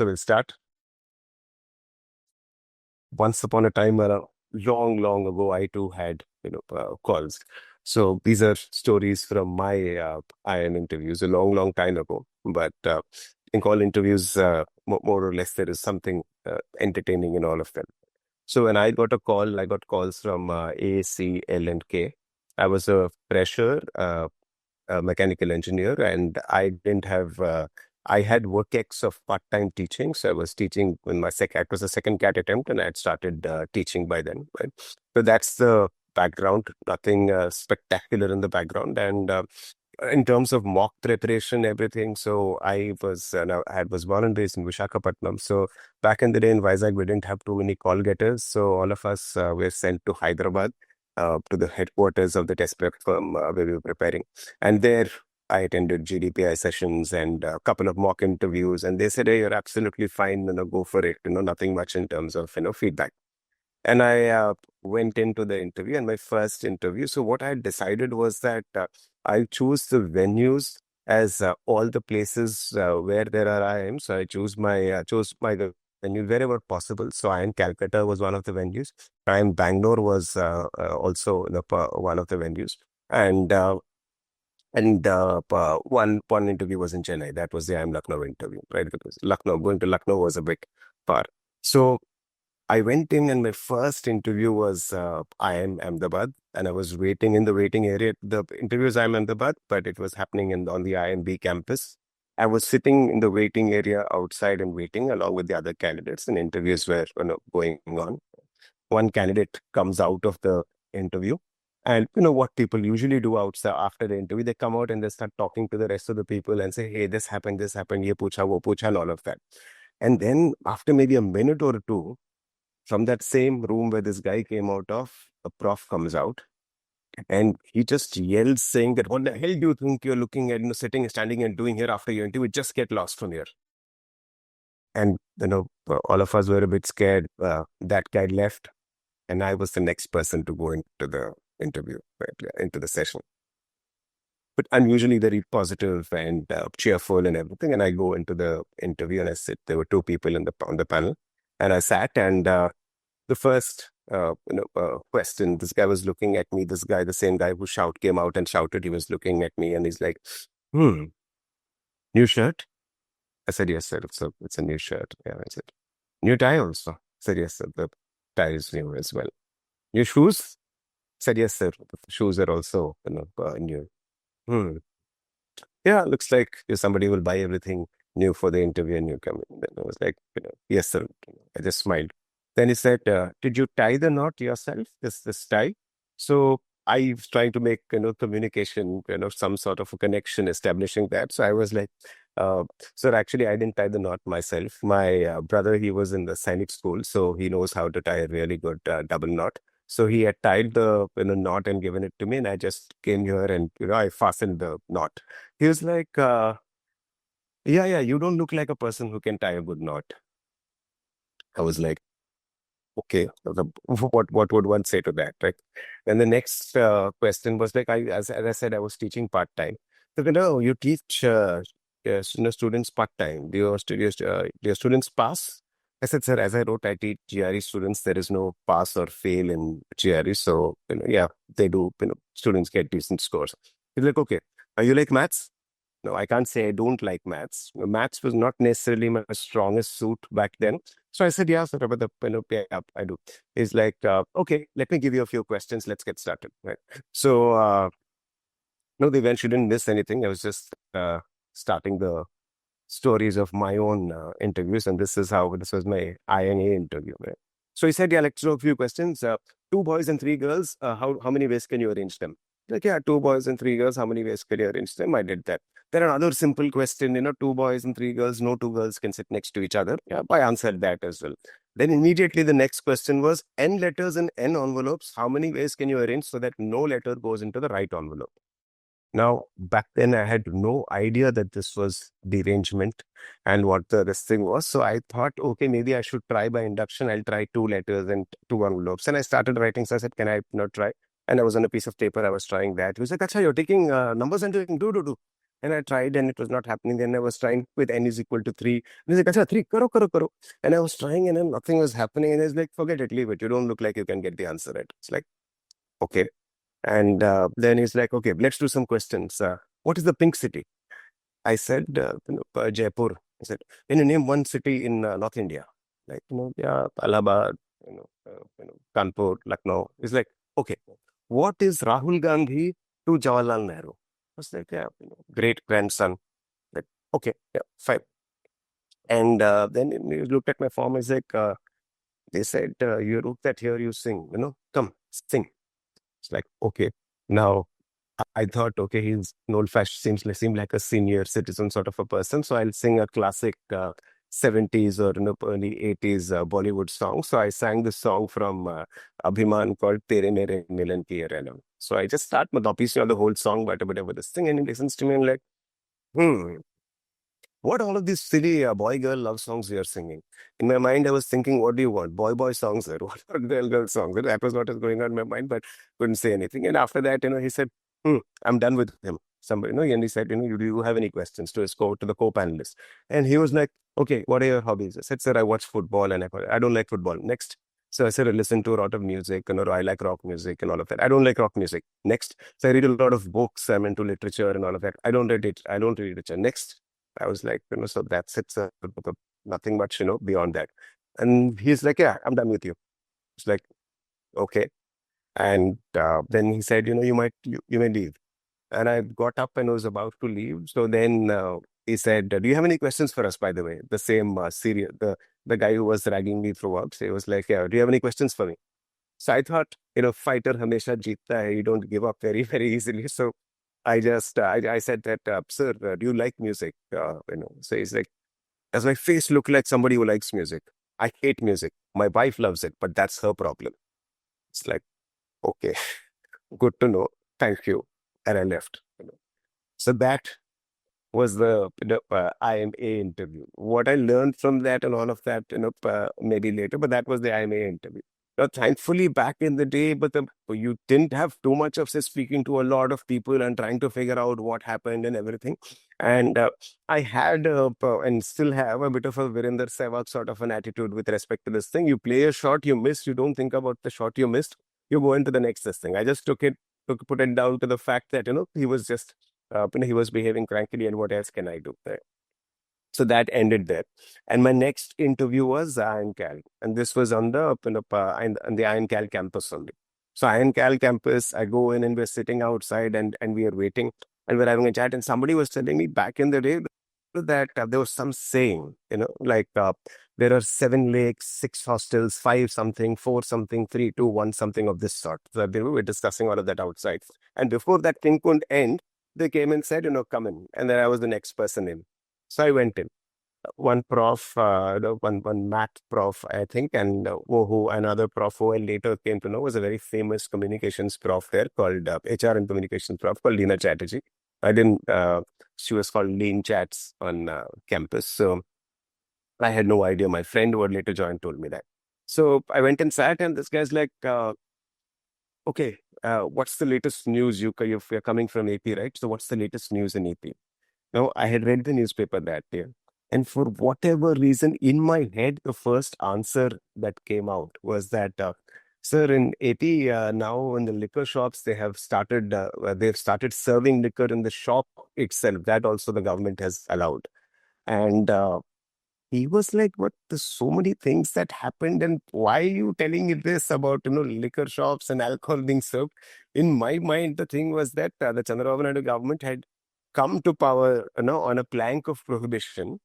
So we'll start. Once upon a time, long, long ago, I too had calls. So these are stories from my IIM interviews a long, long time ago. But in call interviews, more or less, there is something entertaining in all of them. So when I got a call, I got calls from A, C, L, and K. I was a fresher, a mechanical engineer, and I didn't have. I had work ex of part-time teaching, so I was teaching when my it was a second CAT attempt, and I had started teaching by then. Right? So that's the background. Nothing spectacular in the background, and in terms of mock preparation, everything. So I was now I was born and raised in Visakhapatnam. So back in the day in Vizag, we didn't have too many call getters. So all of us were sent to Hyderabad, to the headquarters of the test prep firm where we were preparing. And there I attended GDPI sessions and a couple of mock interviews. And they said, "Hey, you're absolutely fine. Go for it. Nothing much in terms of feedback." And I went into the interview, and my first interview. So what I had decided was that I choose the venues as all the places where there are IIMs. So I chose my venue wherever possible. So IIM Calcutta was one of the venues. IIM Bangalore was also one of the venues, and one interview was in Chennai. That was the IIM Lucknow interview, right? Because going to Lucknow was a bit far. So I went in, and my first interview was IIM Ahmedabad, and I was waiting in the waiting area. The interview was IIM Ahmedabad, but it was happening on the IIMB campus. I was sitting in the waiting area outside and waiting along with the other candidates, and interviews were going on. One candidate comes out of the interview, and what people usually do outside after the interview, they come out and they start talking to the rest of the people and say, "Hey, this happened, ye pucha, wo pucha," and all of that. And then after maybe a minute or two, from that same room where this guy came out of, a prof comes out, and he just yells saying that, "What the hell do you think you're looking at, sitting, standing and doing here after your interview? Just get lost from here." And, all of us were a bit scared. That guy left, and I was the next person to go into the interview, right, into the session. But I'm usually very positive and cheerful and everything. And I go into the interview and I sit. There were two people on the panel, and I sat, and the first question, this guy was looking at me. This guy, the same guy who came out and shouted, he was looking at me, and he's like, "New shirt?" I said, "Yes, sir. It's a new shirt." Yeah, I said, "New tie also?" I said, "Yes, sir. The tie is new as well." "New shoes?" I said, "Yes, sir. The shoes are also new." Hmm. "Yeah, looks like somebody will buy everything new for the interview and you come in." Then I was like, "Yes, sir." I just smiled. Then he said, "Did you tie the knot yourself, this tie?" So I was trying to make, communication, some sort of a connection, establishing that. So I was like, "Sir, actually, I didn't tie the knot myself. My brother, he was in the Sainik school, so he knows how to tie a really good double knot. So he had tied the knot and given it to me, and I just came here and I fastened the knot." He was like, "Yeah, yeah, you don't look like a person who can tie a good knot." I was like, "Okay, what would one say to that, right?" And the next question was like, as I said, I was teaching part time. So, you teach yes, students part time. Do your students pass? I said, "Sir, as I wrote, I teach GRE students. There is no pass or fail in GRE. So, yeah, they do. Students get decent scores." He's like, "Okay, you like maths?" No, I can't say I don't like maths. Maths was not necessarily my strongest suit back then. So I said, "Yeah, sir, but yeah, I do." He's like, "Okay, let me give you a few questions. Let's get started." Right. So, no, the event didn't miss anything. I was just starting the stories of my own interviews. And this was my INA interview. Right? So he said, "Yeah, let's do a few questions. Two boys and three girls, how many ways can you arrange them?" Like, "Yeah, two boys and three girls, how many ways can you arrange them?" I did that. Then another simple question, two boys and three girls, no two girls can sit next to each other. Yeah, I answered that as well. Then immediately the next question was, N letters in N envelopes, how many ways can you arrange so that no letter goes into the right envelope? Now, back then, I had no idea that this was derangement and what the this thing was. So I thought, okay, maybe I should try by induction. I'll try two letters and two envelopes. And I started writing. So I said, "Can I not try?" And I was on a piece of paper. I was trying that. He was like, "Acha, you're taking numbers and doing do." And I tried and it was not happening. Then I was trying with n is equal to 3. And he's like, Acha, 3, karo, karo, karo. And I was trying and then nothing was happening. And he's like, forget it, leave it. You don't look like you can get the answer right. It's like, okay. And then he's like, okay, let's do some questions. What is the pink city? I said, Jaipur. I said, can you name one city in North India? Like, yeah, Allahabad, Kanpur, Lucknow. It's like, okay, what is Rahul Gandhi to Jawaharlal Nehru? I was like, yeah, great grandson. Like, okay, yeah, fine. And then he looked at my form. He's like, they said, you wrote that here, you sing, come, sing. It's like, okay. Now, I thought, okay, he's an old-fashioned, seem like a senior citizen sort of a person. So I'll sing a classic 70s or early 80s Bollywood song. So I sang this song from Abhiman called Tere Mere Milan Ki Ye Rehna. So I just start with obviously not the whole song, but whatever this thing, and he listens to me and like, hmm, what all of these silly boy girl love songs you're singing? In my mind, I was thinking, what do you want? Boy songs or what are girl girl songs? That was what was going on in my mind, but couldn't say anything. And after that, he said, I'm done with him. Somebody, and he said, do you have any questions to his to the co-panelist? And he was like, okay, what are your hobbies? I said, sir, I watch football and I don't like football. Next. So I said, I listen to a lot of music, I like rock music and all of that. I don't like rock music. Next. So I read a lot of books. I'm into literature and all of that. I don't read it. I don't read literature. Next. I was like, so that's it, sir. Nothing much, beyond that. And he's like, yeah, I'm done with you. It's like, okay. And then he said, you may leave. And I got up and was about to leave. So then he said, do you have any questions for us, by the way? The same serious, the guy who was dragging me through up. So he was like, yeah, do you have any questions for me? So I thought, fighter hamesha jeeta hai. You don't give up very, very easily. So I said that, sir, do you like music? So he's like, does my face look like somebody who likes music? I hate music. My wife loves it, but that's her problem. It's like, okay, good to know. Thank you. And I left. So that was the IMA interview. What I learned from that and all of that, maybe later, but that was the IMA interview. Now, thankfully, back in the day, but you didn't have too much of say speaking to a lot of people and trying to figure out what happened and everything. And I had and still have a bit of a Virender Sehwag sort of an attitude with respect to this thing. You play a shot, you miss, you don't think about the shot you missed, you go into the next this thing. I just put it down to the fact that he was just he was behaving crankily, and what else can I do? So that ended there. And my next interview was IIM Cal, and this was on the on the IIM Cal campus only. So IIM Cal campus, I go in and we're sitting outside and we are waiting and we're having a chat. And somebody was telling me back in the day that there was some saying, like there are 7 lakes, 6 hostels, 5 something, 4 something, 3, 2, 1 something of this sort. So they were discussing all of that outside. And before that thing could end, they came and said, come in. And then I was the next person in. So I went in. One prof, one math prof, I think, and who another prof who I later came to know was a very famous communications prof there called HR and communications prof called Leena Chatterjee. I didn't, she was called Lean Chats on campus. So I had no idea. My friend who had later joined told me that. So I went and sat, and this guy's like, okay, what's the latest news? You're coming from AP, right? So what's the latest news in AP? Now, I had read the newspaper that day, and for whatever reason, in my head, the first answer that came out was that, sir, in AP now in the liquor shops, they've started serving liquor in the shop itself. That also the government has allowed. And he was like, "What? There's so many things that happened, and why are you telling me this about liquor shops and alcohol being served?" In my mind, the thing was that the Chandrababu Naidu government had come to power, on a plank of prohibition.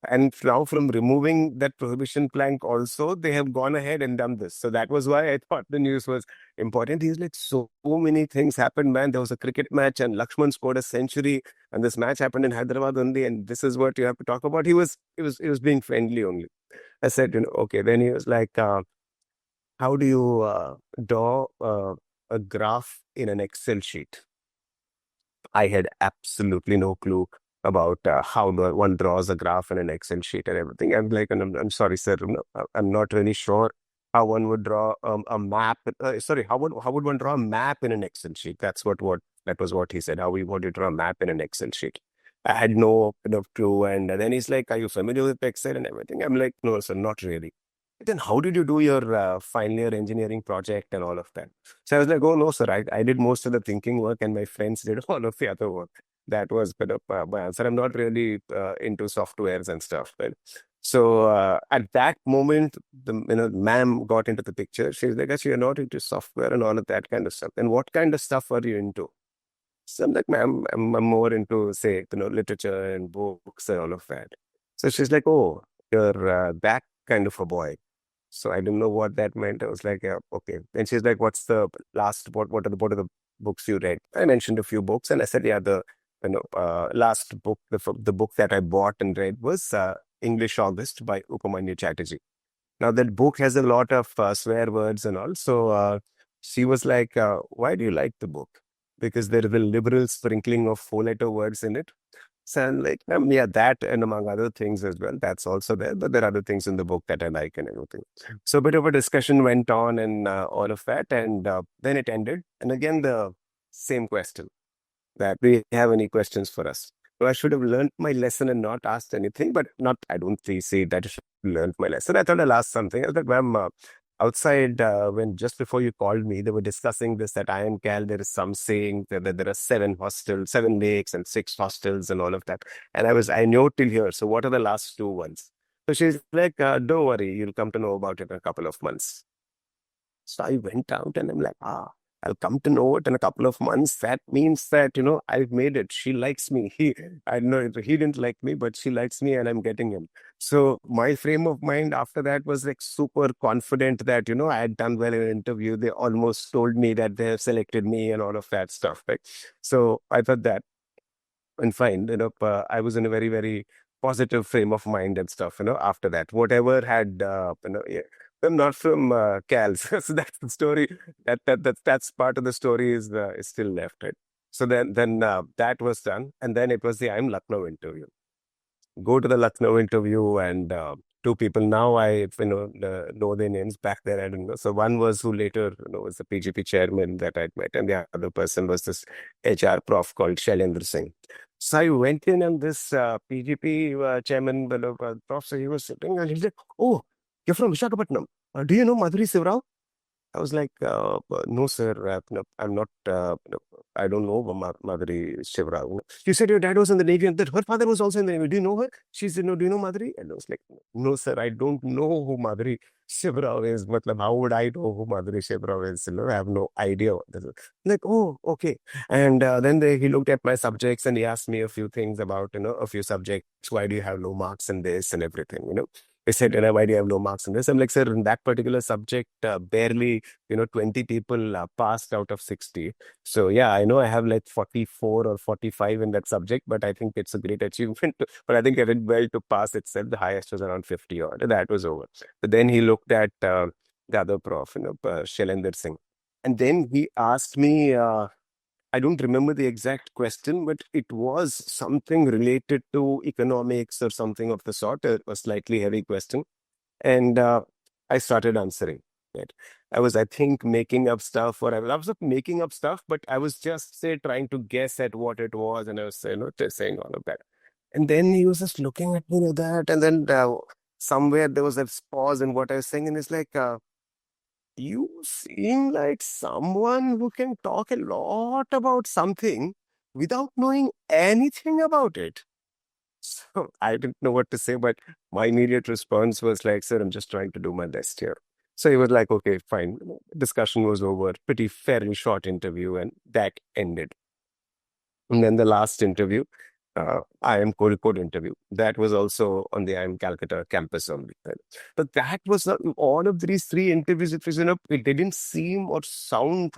And now, from removing that prohibition plank, also, they have gone ahead and done this. So that was why I thought the news was important. He's like, so many things happened, man. There was a cricket match, and Lakshman scored a century, and this match happened in Hyderabad only, and this is what you have to talk about. He was being friendly only. I said, okay. Then he was like, how do you draw a graph in an Excel sheet? I had absolutely no clue about how one draws a graph in an Excel sheet and everything. I'm like, I'm sorry, sir, no, I'm not really sure how one would draw a map. Sorry, how would one draw a map in an Excel sheet? That was what he said. How would you draw a map in an Excel sheet? I had no clue. And then he's like, "Are you familiar with Excel and everything?" I'm like, "No, sir, not really." Then how did you do your final year engineering project and all of that? So I was like, "Oh no, sir, I did most of the thinking work and my friends did all of the other work." That was my answer. I'm not really into softwares and stuff, right? So at that moment, the ma'am got into the picture. She's like, "Actually, you're not into software and all of that kind of stuff. Then what kind of stuff are you into?" So I'm like, "Ma'am, I'm more into, say, literature and books and all of that." So she's like, "Oh, you're that kind of a boy." So I didn't know what that meant. I was like, "Yeah, okay." And she's like, "What's the last, what are the books you read?" I mentioned a few books and I said, "Yeah, the, last book, the book that I bought and read was English August by Upamanyu Chatterjee." Now that book has a lot of swear words and all. So she was like, "Why do you like the book?" Because there is a liberal sprinkling of four-letter words in it. So I'm like, yeah, that and among other things as well. That's also there, but there are other things in the book that I like and everything. So a bit of a discussion went on and all of that, and then it ended. And again, the same question, that do you have any questions for us? So I should have learned my lesson and not asked anything, but not, I don't see that I should have learned my lesson. I thought I'll ask something. I thought, "Ma'am, outside, when just before you called me, they were discussing this that I am Cal, there is some saying that there are seven hostels, seven lakes and six hostels and all of that." And I know till here. So what are the last two ones? So she's like, "Don't worry, you'll come to know about it in a couple of months." So I went out and I'm like, I'll come to know it in a couple of months. That means that, I've made it. She likes me. I know he didn't like me, but she likes me and I'm getting him. So my frame of mind after that was like super confident that, I had done well in an interview. They almost told me that they have selected me and all of that stuff. Right. So I thought that, and fine, I was in a very, very positive frame of mind and stuff, after that. Whatever had, yeah. I'm not from Cal, so that's the story. That's part of the story is still left, right? So then that was done, and then it was the I'm Lucknow interview. Go to the Lucknow interview, and two people now I know their names. Back then I didn't know. So one was who later was the PGP chairman that I'd met, and the other person was this HR prof called Shailendra Singh. So I went in, and this PGP chairman, prof, so he was sitting and he's like, "Oh, you're from Visakhapatnam. Do you know Madhuri Sivrao?" I was like, "No, sir, no, I'm not, no, I don't know Madhuri Shivra." "You said your dad was in the Navy and that her father was also in the Navy. Do you know her?" She said, "No, do you know Madhuri?" And I was like, "No, sir, I don't know who Madhuri Shivra is. Matlab, how would I know who Madhuri Shivra is? I have no idea what this is." Like, "Oh, okay." And then he looked at my subjects and he asked me a few things about, a few subjects. Why do you have low marks in this and everything? He said, "Why do you have low marks in this?" I'm like, "Sir, in that particular subject, barely 20 people passed out of 60. So yeah, I know I have like 44 or 45 in that subject, but I think it's a great achievement. But I think I did well to pass itself. The highest was around 50 odd. That was over." But then he looked at the other prof, Shailendra Singh. And then he asked me, I don't remember the exact question, but it was something related to economics or something of the sort, a slightly heavy question. And I started answering it. I think, making up stuff, or I was not making up stuff, but I was just, say, trying to guess at what it was. And I was, just saying all of that. And then he was just looking at me like that. And then somewhere there was a pause in what I was saying. And it's like, "You seem like someone who can talk a lot about something without knowing anything about it." So I didn't know what to say, but my immediate response was like, "Sir, I'm just trying to do my best here." So he was like, "Okay, fine." Discussion was over. Pretty fairly short interview, and that ended. And then the last interview, IIM Kozhikode interview, that was also on the IIM Calcutta campus only. Right? But that was not all of these three interviews. It was, it didn't seem or sound.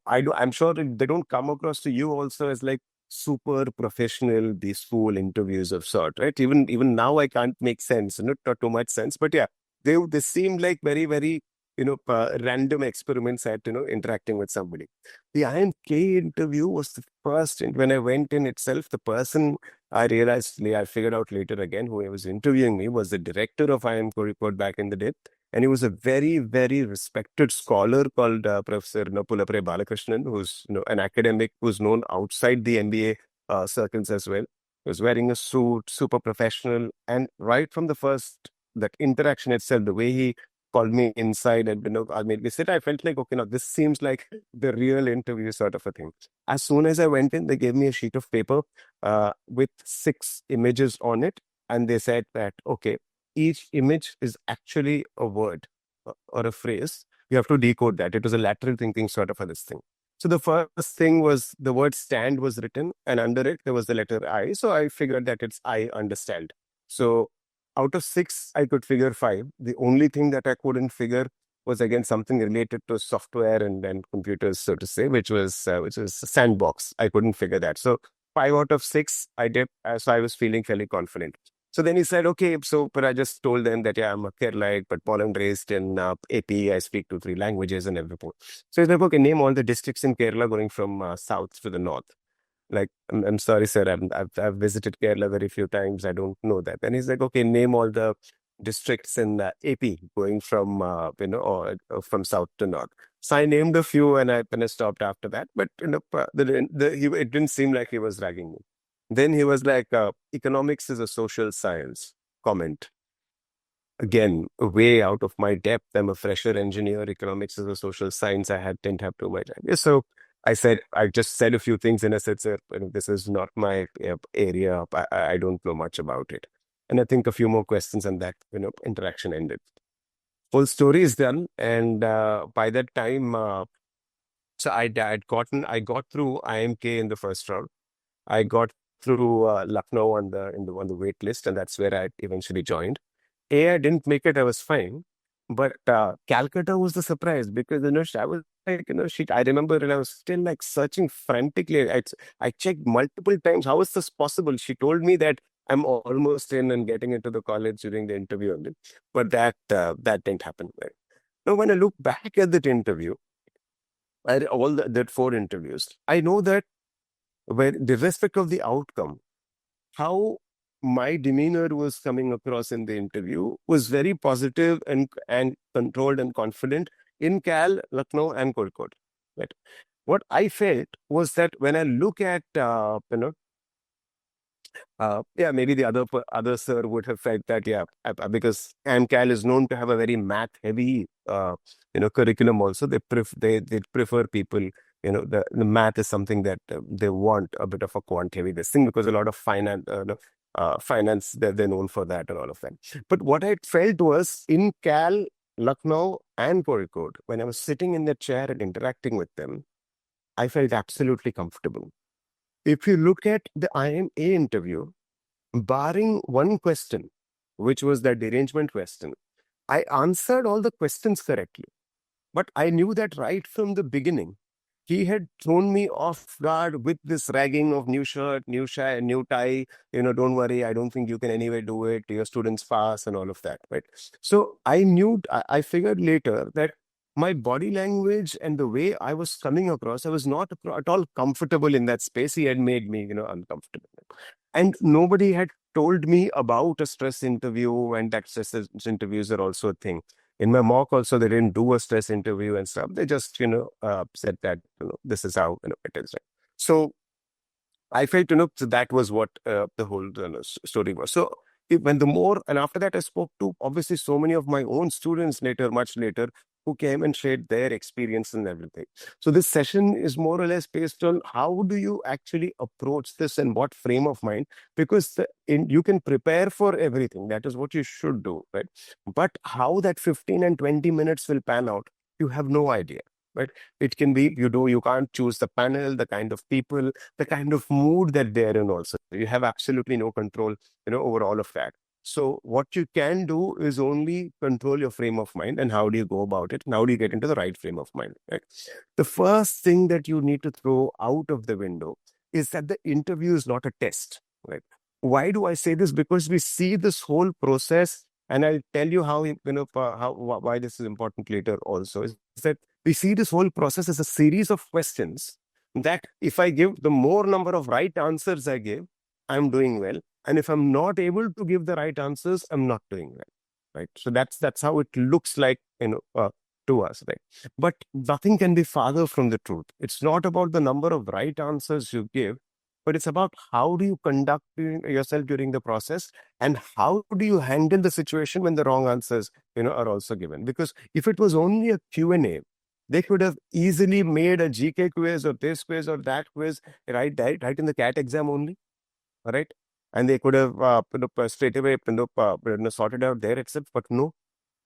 I'm sure they don't come across to you also as like super professional, these school interviews of sort, right? Even now, I can't make sense, not too much sense. But yeah, they seemed like very, very random experiments at interacting with somebody. The IMK interview was the first, and when I went in itself, the person I figured out later again, who was interviewing me was the director of IIM Kozhikode back in the day. And he was a very, very respected scholar called Professor Pulapre Balakrishnan, who's an academic who's known outside the MBA circles as well. He was wearing a suit, super professional. And right from the first, that interaction itself, the way he called me inside and, I made me sit, I felt like, okay, now this seems like the real interview sort of a thing. As soon as I went in, they gave me a sheet of paper with 6 images on it. And they said that, okay, each image is actually a word or a phrase. You have to decode that. It was a lateral thinking sort of a this thing. So the first thing was the word stand was written, and under it there was the letter I. So I figured that it's I understand. So out of 6, I could figure 5. The only thing that I couldn't figure was again something related to software and computers, so to say, which was sandbox. I couldn't figure that. So 5 out of 6, I did. So I was feeling fairly confident. So then he said, okay, so, but I just told them that, yeah, I'm a Keralite, but born and raised in AP. I speak 2, 3 languages and everything. So he's like, okay, name all the districts in Kerala going from south to the north. Like, I'm sorry, sir, I've visited Kerala very few times. I don't know that. And he's like, okay, name all the districts in AP going from, or from south to north. So I named a few and I kind of stopped after that. But, it didn't seem like he was ragging me. Then he was like, economics is a social science comment. Again, way out of my depth. I'm a fresher engineer. Economics is a social science. Didn't have too much idea. So I just said a few things and I said, sir, this is not my area. I don't know much about it. And I think a few more questions and that, interaction ended. Full story is done. And by that time, so I got through IMK in the first round. I got through Lucknow on the wait list, and that's where I eventually joined. I didn't make it. I was fine, but Calcutta was the surprise because I was like, I remember, and I was still like searching frantically. I checked multiple times. How is this possible? She told me that I'm almost in and getting into the college during the interview, but that didn't happen. Right? Now, when I look back at that interview, that 4 interviews, I know that when, irrespective of the outcome, how my demeanor was coming across in the interview was very positive and controlled and confident in Lucknow, and Kozhikode. Right. What I felt was that when I look at yeah, maybe the other sir would have felt that, yeah, because AMCAL is known to have a very math heavy curriculum. Also, they prefer people. The math is something that they want a bit of a quant heavy this thing, because a lot of finance, they're known for that and all of that. But what I felt was in Lucknow and Kozhikode, when I was sitting in the chair and interacting with them, I felt absolutely comfortable. If you look at the IIM interview, barring one question, which was the derangement question, I answered all the questions correctly. But I knew that right from the beginning, he had thrown me off guard with this ragging of new shirt, new tie. Don't worry, I don't think you can anyway do it. Your students pass and all of that, right? So I knew, I figured later that my body language and the way I was coming across, I was not at all comfortable in that space. He had made me, uncomfortable. And nobody had told me about a stress interview, and that stress interviews are also a thing. In my mock also, they didn't do a stress interview and stuff. They just, said that, this is how, it is. Right? So I felt, so that was what the whole story was. So when the more, and after that, I spoke to obviously so many of my own students much later, who came and shared their experience and everything. So this session is more or less based on how do you actually approach this and what frame of mind, because you can prepare for everything. That is what you should do, right? But how that 15 and 20 minutes will pan out, you have no idea. Right? It can be, you can't choose the panel, the kind of people, the kind of mood that they're in also. You have absolutely no control, over all of that. So what you can do is only control your frame of mind, and how do you go about it? And how do you get into the right frame of mind? Right? The first thing that you need to throw out of the window is that the interview is not a test. Right? Why do I say this? Because we see this whole process, and I'll tell you how, why this is important later also, is that we see this whole process as a series of questions that if I give the more number of right answers I give, I'm doing well. And if I'm not able to give the right answers, I'm not doing well. Right. So that's how it looks like, to us. Right. But nothing can be farther from the truth. It's not about the number of right answers you give. but it's about how do you conduct yourself during the process, and how do you handle the situation when the wrong answers, are also given. Because if it was only a Q&A, they could have easily made a GK quiz or this quiz or that quiz, right in the CAT exam only, all right? And they could have straight away sorted out there itself, but no,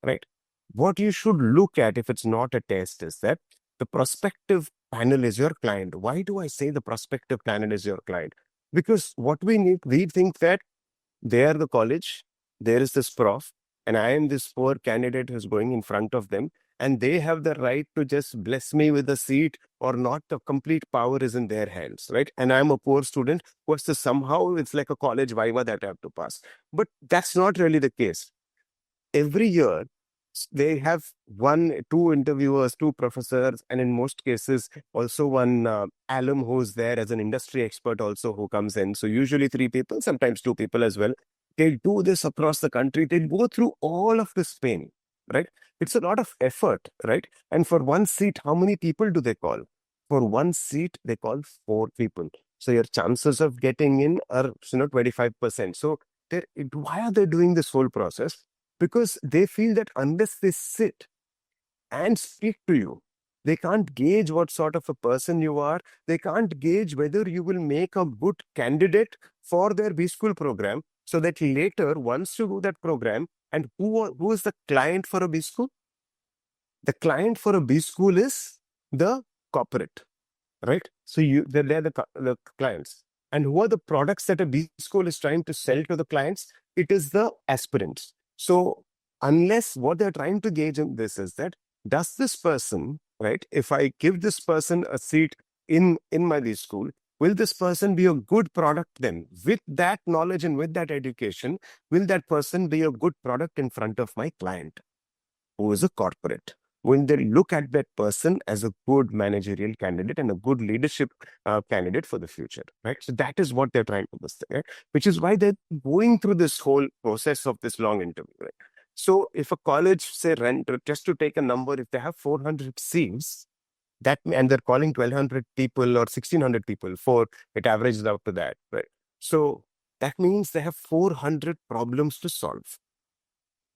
right? What you should look at if it's not a test is that the prospective panel is your client. Why do I say the prospective panel is your client? Because what we need, we think that they are the college, there is this prof, and I am this poor candidate who's going in front of them, and they have the right to just bless me with a seat or not. The complete power is in their hands, right? And I'm a poor student who has to somehow, it's like a college viva that I have to pass. But that's not really the case. Every year, they have one, two interviewers, two professors, and in most cases, also one alum who's there as an industry expert also who comes in. So usually three people, sometimes two people as well. They do this across the country. They go through all of this pain, right? It's a lot of effort, right? And for one seat, how many people do they call? For one seat, they call four people. So your chances of getting in are 25%. So why are they doing this whole process? Because they feel that unless they sit and speak to you, they can't gauge what sort of a person you are. They can't gauge whether you will make a good candidate for their B school program, so that later, once you do that program, and who is the client for a B school? The client for a B school is the corporate, right? So they're the clients. And who are the products that a B school is trying to sell to the clients? It is the aspirants. So unless what they're trying to gauge in this is that, does this person, right, if I give this person a seat in my B school, will this person be a good product then? With that knowledge and with that education, will that person be a good product in front of my client, who is a corporate? When they look at that person as a good managerial candidate and a good leadership candidate for the future, right? So that is what they're trying to do, right? Which is why they're going through this whole process of this long interview, right? So if a college, say, just to take a number, if they have 400 seats, and they're calling 1,200 people or 1,600 people, it averages out to that, right? So that means they have 400 problems to solve.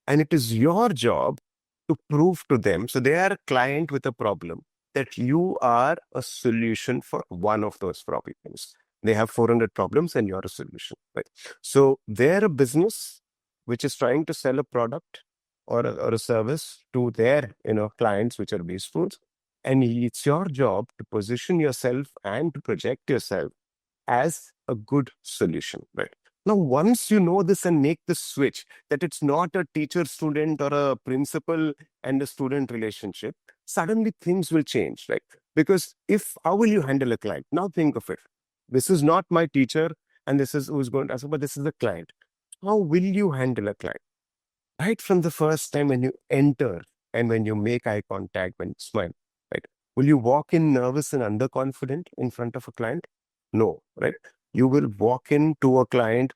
And it is your job to prove to them, so they are a client with a problem, that you are a solution for one of those problems. They have 400 problems and you're a solution, right? So they're a business which is trying to sell a product or a service to their clients, which are B schools. And it's your job to position yourself and to project yourself as a good solution, right? Now, once you know this and make the switch, that it's not a teacher-student or a principal and a student relationship, suddenly things will change, right? Because how will you handle a client? Now think of it. This is not my teacher, and this is who's going to ask, but this is the client. How will you handle a client? Right from the first time when you enter and when you make eye contact, when you smile, right? Will you walk in nervous and underconfident in front of a client? No, right? You will walk into a client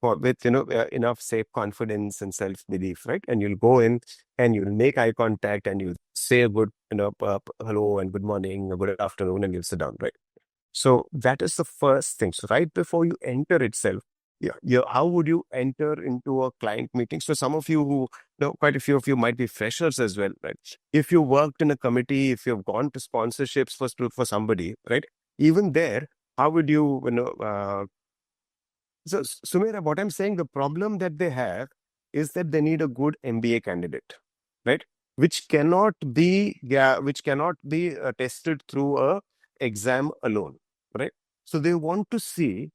with enough safe confidence and self-belief, right? And you'll go in and you'll make eye contact and you say a good hello and good morning or good afternoon, and you'll sit down, right? So that is the first thing. So right before you enter itself, how would you enter into a client meeting? So some of you who, quite a few of you might be freshers as well, right? If you worked in a committee, if you've gone to sponsorships for somebody, right? Even there, how would you, so Sumera, what I'm saying, the problem that they have is that they need a good MBA candidate, right? Which cannot be tested through a exam alone, right? So they want to see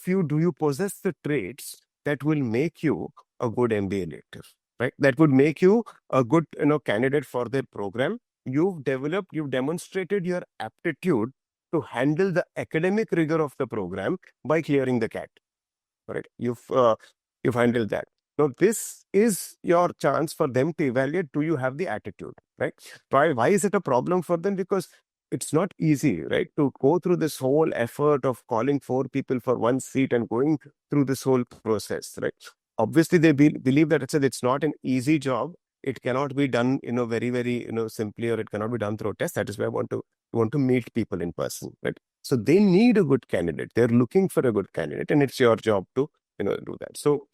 do you possess the traits that will make you a good MBA later, right? That would make you a good candidate for their program. You've demonstrated your aptitude to handle the academic rigor of the program by clearing the CAT. Right? You've handled that. Now, this is your chance for them to evaluate, do you have the attitude, right? Why is it a problem for them? Because it's not easy, right? To go through this whole effort of calling four people for one seat and going through this whole process, right? Obviously, they believe that it's not an easy job. It cannot be done, very, very, simply, or it cannot be done through a test. That is why I want to meet people in person, right? So they need a good candidate. They're looking for a good candidate, and it's your job to do that. So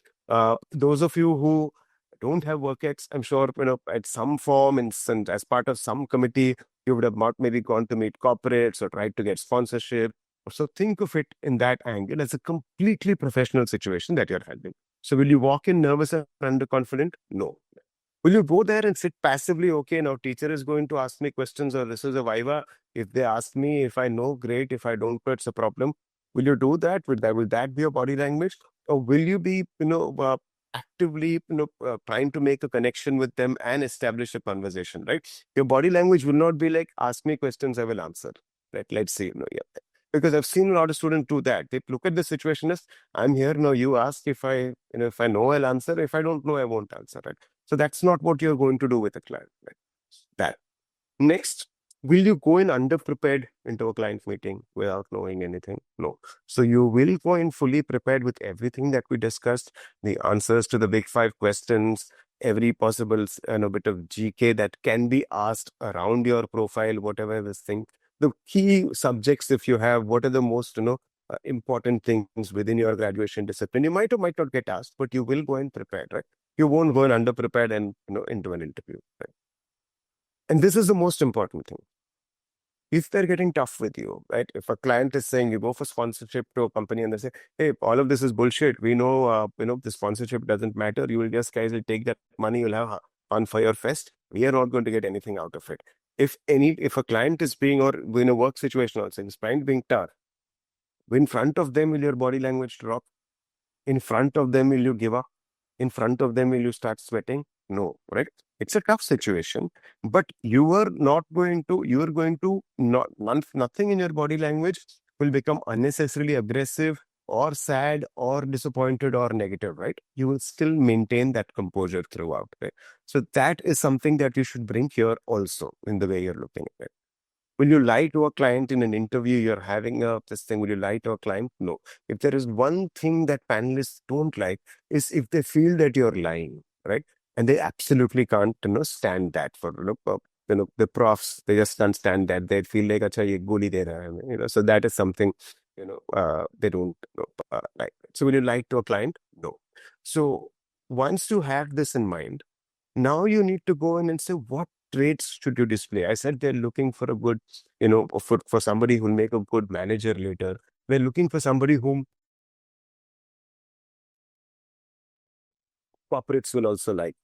those of you who don't have work ex, I'm sure at some form and as part of some committee, you would have not maybe gone to meet corporates or tried to get sponsorship. So think of it in that angle as a completely professional situation that you're handling. So will you walk in nervous and underconfident? No. Will you go there and sit passively? Okay, now teacher is going to ask me questions, or this is a viva. If they ask me, if I know, great. If I don't know, it's a problem. Will you do that? Will that be your body language? Or will you be, actively, trying to make a connection with them and establish a conversation, right? Your body language will not be like, ask me questions, I will answer. Right? Let's see, yeah. Because I've seen a lot of students do that. They look at the situation as, I'm here now. You ask if I know, I'll answer. If I don't know, I won't answer. Right? So that's not what you're going to do with a client. Right? That. Next, will you go in underprepared into a client meeting without knowing anything? No. So you will go in fully prepared with everything that we discussed, the answers to the big five questions, every possible bit of GK that can be asked around your profile, whatever this thing. The key subjects, if you have, what are the most important things within your graduation discipline? You might or might not get asked, but you will go in prepared, right? You won't go in underprepared and into an interview, right? And this is the most important thing. If they're getting tough with you, right? If a client is saying you go for sponsorship to a company and they say, hey, all of this is bullshit. We know, the sponsorship doesn't matter. You will just guys will take that money. You'll have on for your fest. We are not going to get anything out of it. If a client is being, or in a work situation also, if client being tough, in front of them, will your body language drop? In front of them, will you give up? In front of them, will you start sweating? No, right? It's a tough situation, but you are going to nothing in your body language will become unnecessarily aggressive or sad or disappointed or negative, right? You will still maintain that composure throughout, right? So that is something that you should bring here also in the way you're looking at it. Will you lie to a client in an interview? You're having this thing. Will you lie to a client? No. If there is one thing that panelists don't like, is if they feel that you're lying, right? And they absolutely can't, stand that for, the profs, they just can't stand that. They feel like, acha, ye goli de raha hai, so that is something, they don't like. So will you lie to a client? No. So once you have this in mind, now you need to go in and say, what traits should you display? I said they're looking for a good, for somebody who'll make a good manager later. We're looking for somebody whom corporates will also like.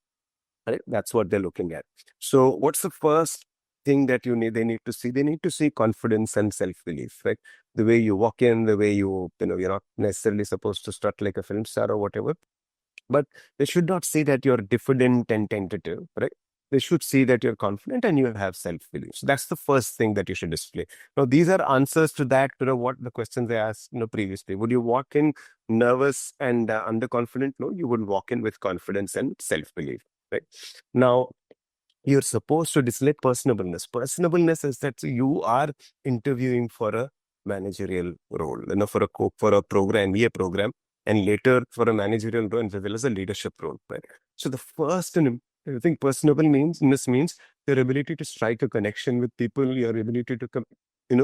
Right? That's what they're looking at. So what's the first thing that they need to see? They need to see confidence and self-belief, right? The way you walk in, the way you're not necessarily supposed to strut like a film star or whatever. But they should not say that you're diffident and tentative, right? They should see that you're confident and you have self-belief. So that's the first thing that you should display. Now, these are answers to that, what the questions they asked, previously. Would you walk in nervous and underconfident? No, you would walk in with confidence and self-belief, right? Now, you're supposed to display personableness. Personableness is that you are interviewing for a managerial role, for a program, MBA program, and later for a managerial role as well as a leadership role. Right? So the first, and I think personable means your ability to strike a connection with people, your ability to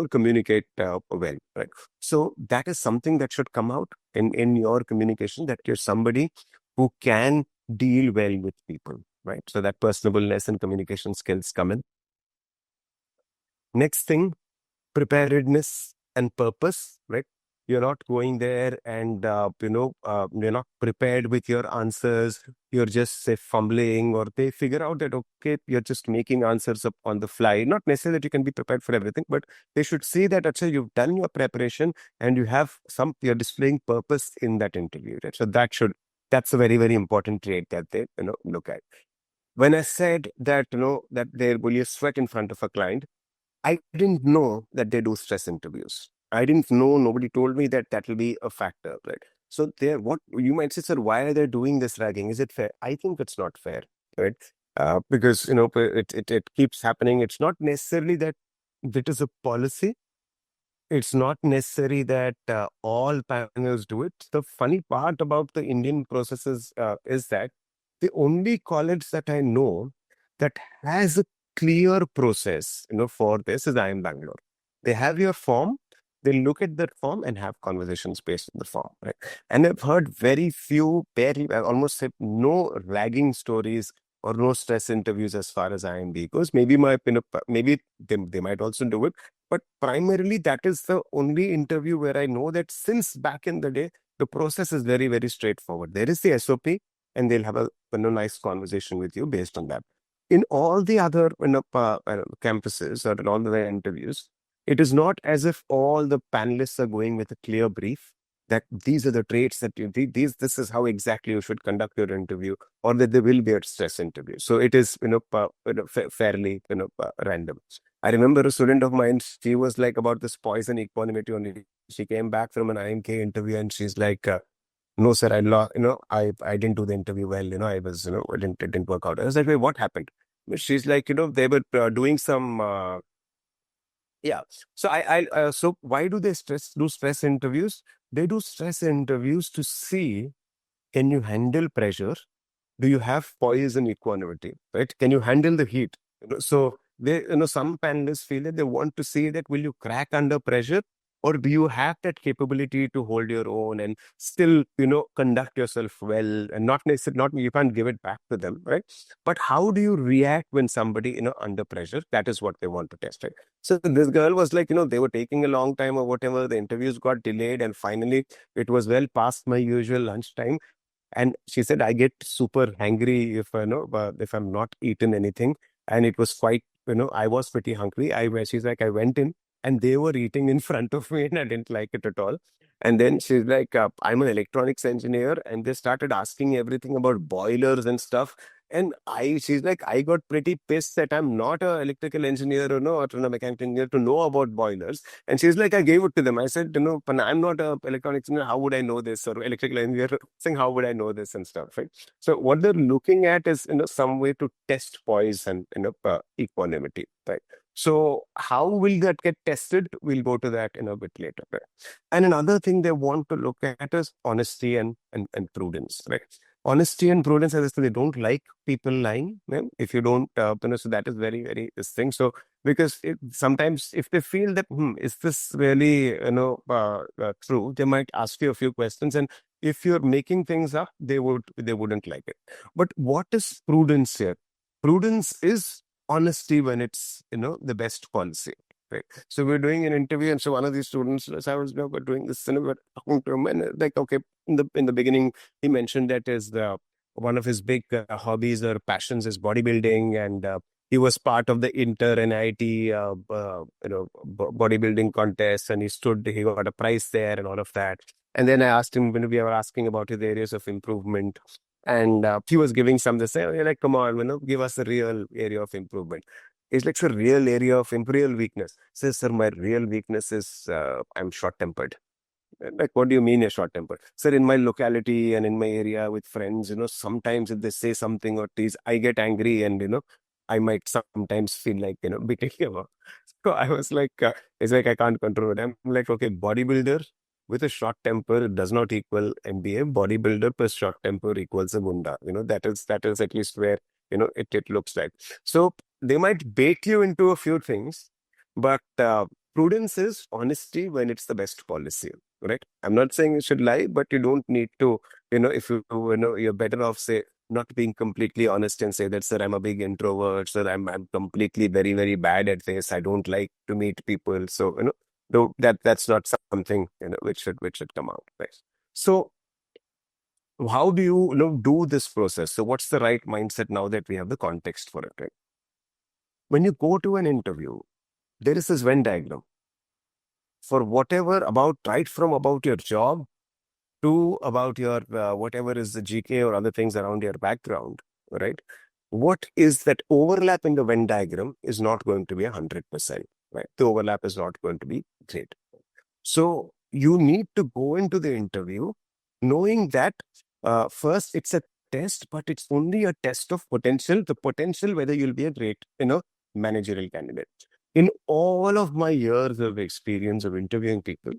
communicate well. Right. So that is something that should come out in your communication, that you're somebody who can deal well with people. Right. So that personableness and communication skills come in. Next thing, preparedness and purpose, right? You're not going there and, you're not prepared with your answers. You're just, say, fumbling, or they figure out that, okay, you're just making answers up on the fly. Not necessarily that you can be prepared for everything, but they should see that, actually, you've done your preparation and you're displaying purpose in that interview, right? So that's a very, very important trait that they, look at. When I said that, will you sweat in front of a client, I didn't know that they do stress interviews. I didn't know, nobody told me that that will be a factor, right? So what you might say, sir, why are they doing this ragging? Is it fair? I think it's not fair, right? Because, it keeps happening. It's not necessarily that it is a policy. It's not necessary that all panels do it. The funny part about the Indian processes is that the only college that I know that has a clear process, for this is IIM Bangalore. They have your form. They look at that form and have conversations based on the form, right? And I've heard very few, very, I almost said no ragging stories or no stress interviews as far as IMB goes. Maybe maybe they might also do it, but primarily that is the only interview where I know that since back in the day, the process is very, very straightforward. There is the SOP, and they'll have a nice conversation with you based on that. In all the other campuses or in all the interviews, it is not as if all the panelists are going with a clear brief that these are the traits that this is how exactly you should conduct your interview, or that there will be a stress interview. So it is fairly random. I remember a student of mine. She was like about this poison equanimity only. She came back from an IMK interview and she's like, "No, sir, I lost. I didn't do the interview well. I was it didn't work out." I was like, "Wait, what happened?" She's like, they were doing some. Yeah. So so why do they do stress interviews? They do stress interviews to see, can you handle pressure? Do you have poise and equanimity, right? Can you handle the heat? So they, some panelists feel that they want to see that will you crack under pressure, or do you have that capability to hold your own and still, conduct yourself well, and not necessarily, not you can't give it back to them, right? But how do you react when somebody, under pressure? That is what they want to test, right? So this girl was like, they were taking a long time or whatever. The interviews got delayed, and finally it was well past my usual lunchtime, and she said, I get super hungry if I'm not eaten anything. And it was quite, I was pretty hungry. She's like, I went in and they were eating in front of me and I didn't like it at all. And then she's like, I'm an electronics engineer. And they started asking everything about boilers and stuff. And she's like, I got pretty pissed that I'm not an electrical engineer or no, or a mechanical engineer to know about boilers. And she's like, I gave it to them. I said, "Pan, I'm not a electronics engineer. How would I know this?" Or electrical engineer saying, how would I know this and stuff, right? So what they're looking at is, some way to test poise and, equanimity, right? So how will that get tested? We'll go to that in a bit later, right? And another thing they want to look at is honesty and prudence, right? Honesty and prudence, as I said, they don't like people lying. Yeah? If you don't, so that is very, very this thing. So because sometimes if they feel that, is this really, true, they might ask you a few questions, and if you're making things up, they wouldn't like it. But what is prudence here? Prudence is honesty when it's, the best policy. Right. So we're doing an interview, and so one of these students, as I was doing this, we're talking to him, and like, okay, in the beginning, he mentioned that is the one of his big hobbies or passions is bodybuilding, and he was part of the inter NIT bodybuilding contest, and he got a prize there and all of that. And then I asked him when we were asking about his areas of improvement, and he was giving some. They say, oh, like, come on, give us a real area of improvement. It's like a real area of real weakness. Says, sir, my real weakness is I'm short tempered. Like, what do you mean you're short tempered? Sir, in my locality and in my area with friends, sometimes if they say something or tease, I get angry and, I might sometimes feel like, beating him up. So I was like, it's like I can't control it. I'm like, okay, bodybuilder with a short temper does not equal MBA. Bodybuilder plus short temper equals a gunda. That is at least where, it looks like. So they might bait you into a few things, but prudence is honesty when it's the best policy, right? I'm not saying you should lie, but you don't need to, if you're better off, say, not being completely honest and say that, sir, I'm a big introvert, sir, I'm completely very, very bad at this. I don't like to meet people. So, that's not something, which should come out, right? So how do you, do this process? So what's the right mindset now that we have the context for it, right? When you go to an interview, there is this Venn diagram for whatever about, right from about your job to about your whatever is the GK or other things around your background, right? What is that overlap in the Venn diagram is not going to be 100%, right? The overlap is not going to be great. So you need to go into the interview knowing that first it's a test, but it's only a test of potential, the potential whether you'll be a great, managerial candidate. In all of my years of experience of interviewing people,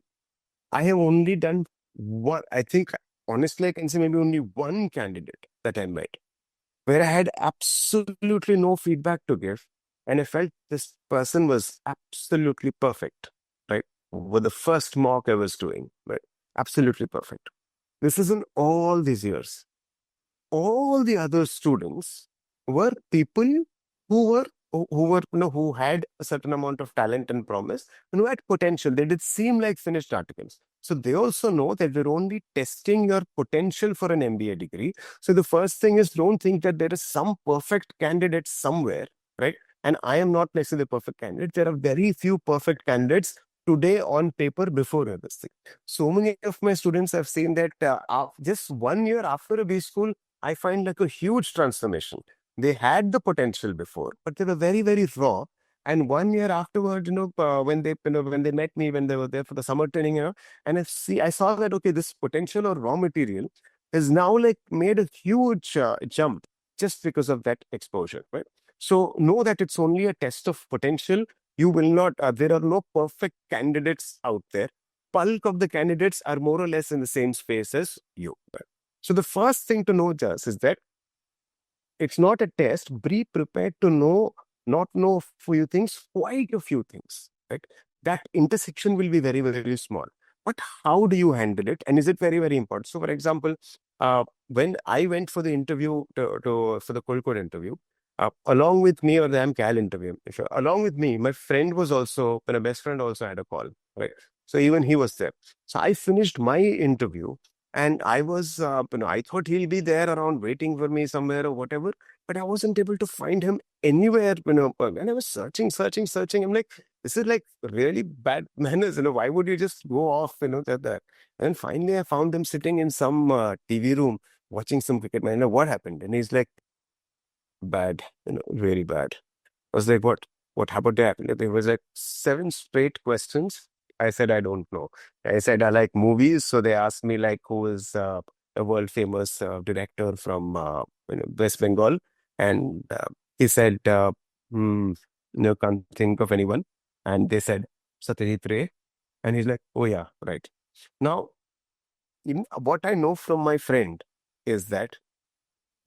I have only done one, I think, honestly, I can say maybe only one candidate that I met where I had absolutely no feedback to give. And I felt this person was absolutely perfect, right? with the first mock I was doing, right? Absolutely perfect. This is in all these years. All the other students were people who were who had a certain amount of talent and promise and who had potential. They did seem like finished articles. So they also know that they're only testing your potential for an MBA degree. So the first thing is, don't think that there is some perfect candidate somewhere, right? And I am not necessarily the perfect candidate. There are very few perfect candidates today on paper before this thing. So many of my students have seen that just 1 year after a B school, I find like a huge transformation. They had the potential before, but they were very, very raw. And 1 year afterward, when they met me, when they were there for the summer training, and I saw that, okay, this potential or raw material is now like made a huge jump just because of that exposure, right? So know that it's only a test of potential. You will not, there are no perfect candidates out there. Bulk of the candidates are more or less in the same space as you. So the first thing to know, just is that it's not a test. Be prepared to know, not know a few things, quite a few things. Right? That intersection will be very, very small. But how do you handle it? And is it very, very important? So, for example, when I went for the interview for the Kozhikode interview, along with me, or the Cal interview, along with me, my friend was also, my best friend also had a call. Right. So even he was there. So I finished my interview and I was, I thought he'll be there around waiting for me somewhere or whatever, but I wasn't able to find him anywhere, and I was searching, searching, searching. I'm like, this is like really bad manners, why would you just go off, that. And finally I found him sitting in some TV room watching some cricket. Man, what happened? And he's like, bad, really bad. I was like, what? What happened to happen? There was like 7 straight questions. I said, I don't know. I said, I like movies. So they asked me like, who is a world famous director from West Bengal? And he said, no, can't think of anyone. And they said, Satyajit Ray. And he's like, oh yeah, right. Now, what I know from my friend is that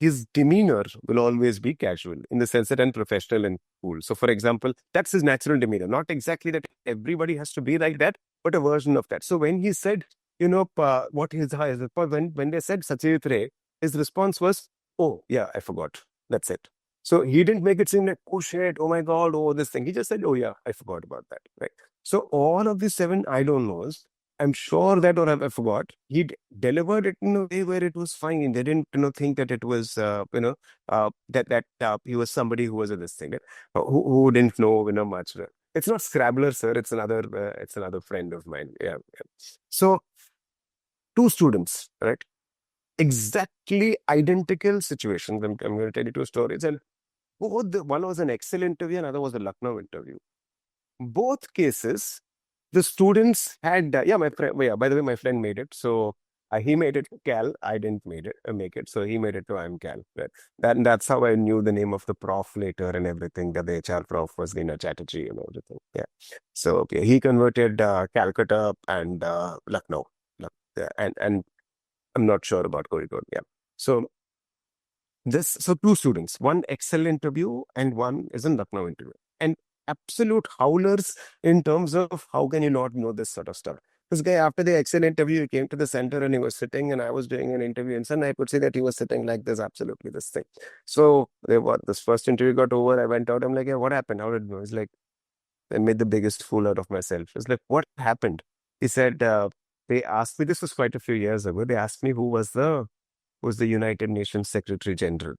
his demeanor will always be casual in the sense that and professional and cool. So, for example, that's his natural demeanor. Not exactly that everybody has to be like that, but a version of that. So, when he said, what is when they said Satyajit Ray, his response was, "Oh, yeah, I forgot. That's it." So he didn't make it seem like, "Oh shit, oh my god, oh this thing." He just said, "Oh yeah, I forgot about that." Right. So all of these 7 I don't knows, I'm sure that, or I forgot, he delivered it in a way where it was fine. They didn't, think that it was, that he was somebody who was in this thing, who didn't know, much. It's not Scrabbler, sir. It's another friend of mine. Yeah. Yeah. So 2 students, right? Exactly identical situations. I'm going to tell you 2 stories, and one was an Excel interview, another was a Lucknow interview. Both cases, the students had my friend. Yeah, by the way, my friend made it. So he made it to Cal. I didn't make it. So he made it to IIM Cal. Right? That's how I knew the name of the prof later and everything. That the HR prof was Lina Chatterjee and everything. Yeah. So okay, he converted Calcutta and Lucknow. And I'm not sure about Kozhikode. Yeah. So 2 students, one Excel interview and one is a Lucknow interview. And absolute howlers in terms of how can you not know this sort of stuff. This guy, after the Excel interview, he came to the center and he was sitting, and I was doing an interview, and suddenly I could see that he was sitting like this, absolutely this thing. So this first interview got over. I went out. I'm like, yeah, what happened? How did it go? He's like, I made the biggest fool out of myself. It's like, what happened? He said, they asked me, this was quite a few years ago. They asked me who was the United Nations Secretary General.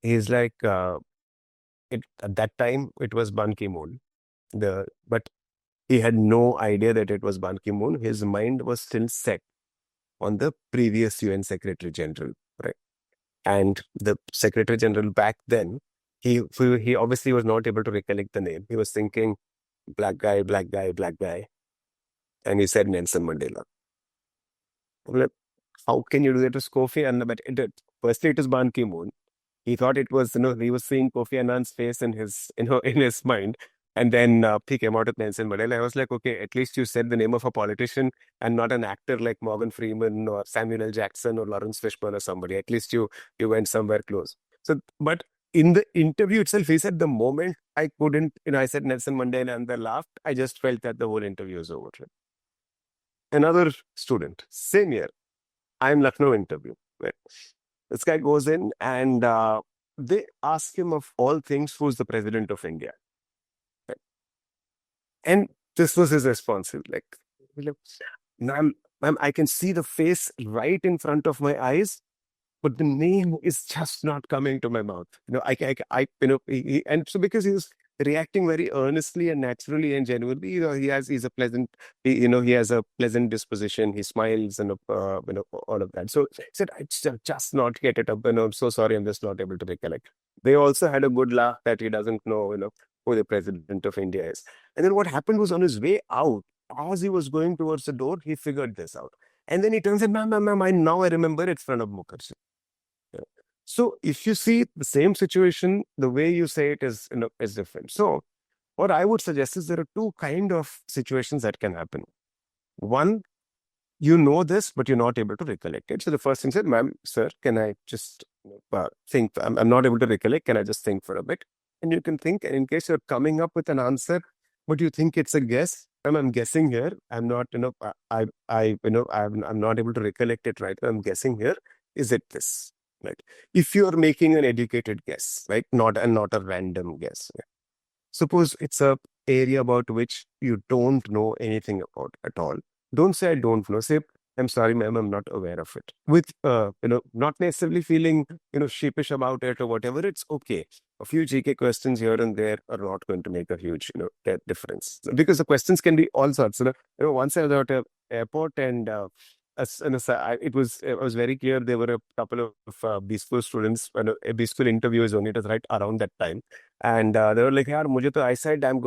He's like, at that time it was Ban Ki-moon. But he had no idea that it was Ban Ki-moon. His mind was still set on the previous UN Secretary General, right? And the Secretary General back then, he obviously was not able to recollect the name. He was thinking black guy, black guy, black guy, and he said Nelson Mandela. I'm like, how can you do that to Kofi Annan? But firstly, it was Ban Ki-moon. He thought it was, he was seeing Kofi Annan's face in his, in his mind. And then he came out with Nelson Mandela. I was like, okay, at least you said the name of a politician and not an actor like Morgan Freeman or Samuel L. Jackson or Lawrence Fishburne or somebody. At least you went somewhere close. So, but in the interview itself, he said the moment I couldn't, I said Nelson Mandela and they laughed, I just felt that the whole interview was over. Another student, same year, I'm Lucknow interview. Right? This guy goes in and they ask him of all things, who's the president of India? Right? And this was his response. He was like, ma'am, I can see the face right in front of my eyes, but the name is just not coming to my mouth. And so because he was reacting very earnestly and naturally and genuinely, he's a pleasant, he has a pleasant disposition. He smiles and, all of that. So he said, I just not get it up. I'm so sorry. I'm just not able to recollect. They also had a good laugh that he doesn't know, who the president of India is. And then what happened was on his way out, as he was going towards the door, he figured this out. And then he turns and, ma'am, I remember it's Pranab Mukherjee. Yeah. So if you see the same situation, the way you say it is different. So what I would suggest is there are two kind of situations that can happen. One, you know this, but you're not able to recollect it. So the first thing said, ma'am, sir, can I just think? I'm not able to recollect. Can I just think for a bit? And you can think. And in case you're coming up with an answer, but you think it's a guess, I'm guessing here. I'm not, I'm not able to recollect it right. I'm guessing here. Is it this? Right. If you're making an educated guess, right, not a random guess. Yeah. Suppose it's a area about which you don't know anything about at all. Don't say I don't know. Say, I'm sorry, ma'am, I'm not aware of it. With not necessarily feeling sheepish about it or whatever. It's okay. A few GK questions here and there are not going to make a huge difference, because the questions can be all sorts. Once I was at an airport and it was very clear there were a couple of B school students. A B school interview is only, it was right around that time, and they were like, "Yaar, mujhe to eyesight. I'm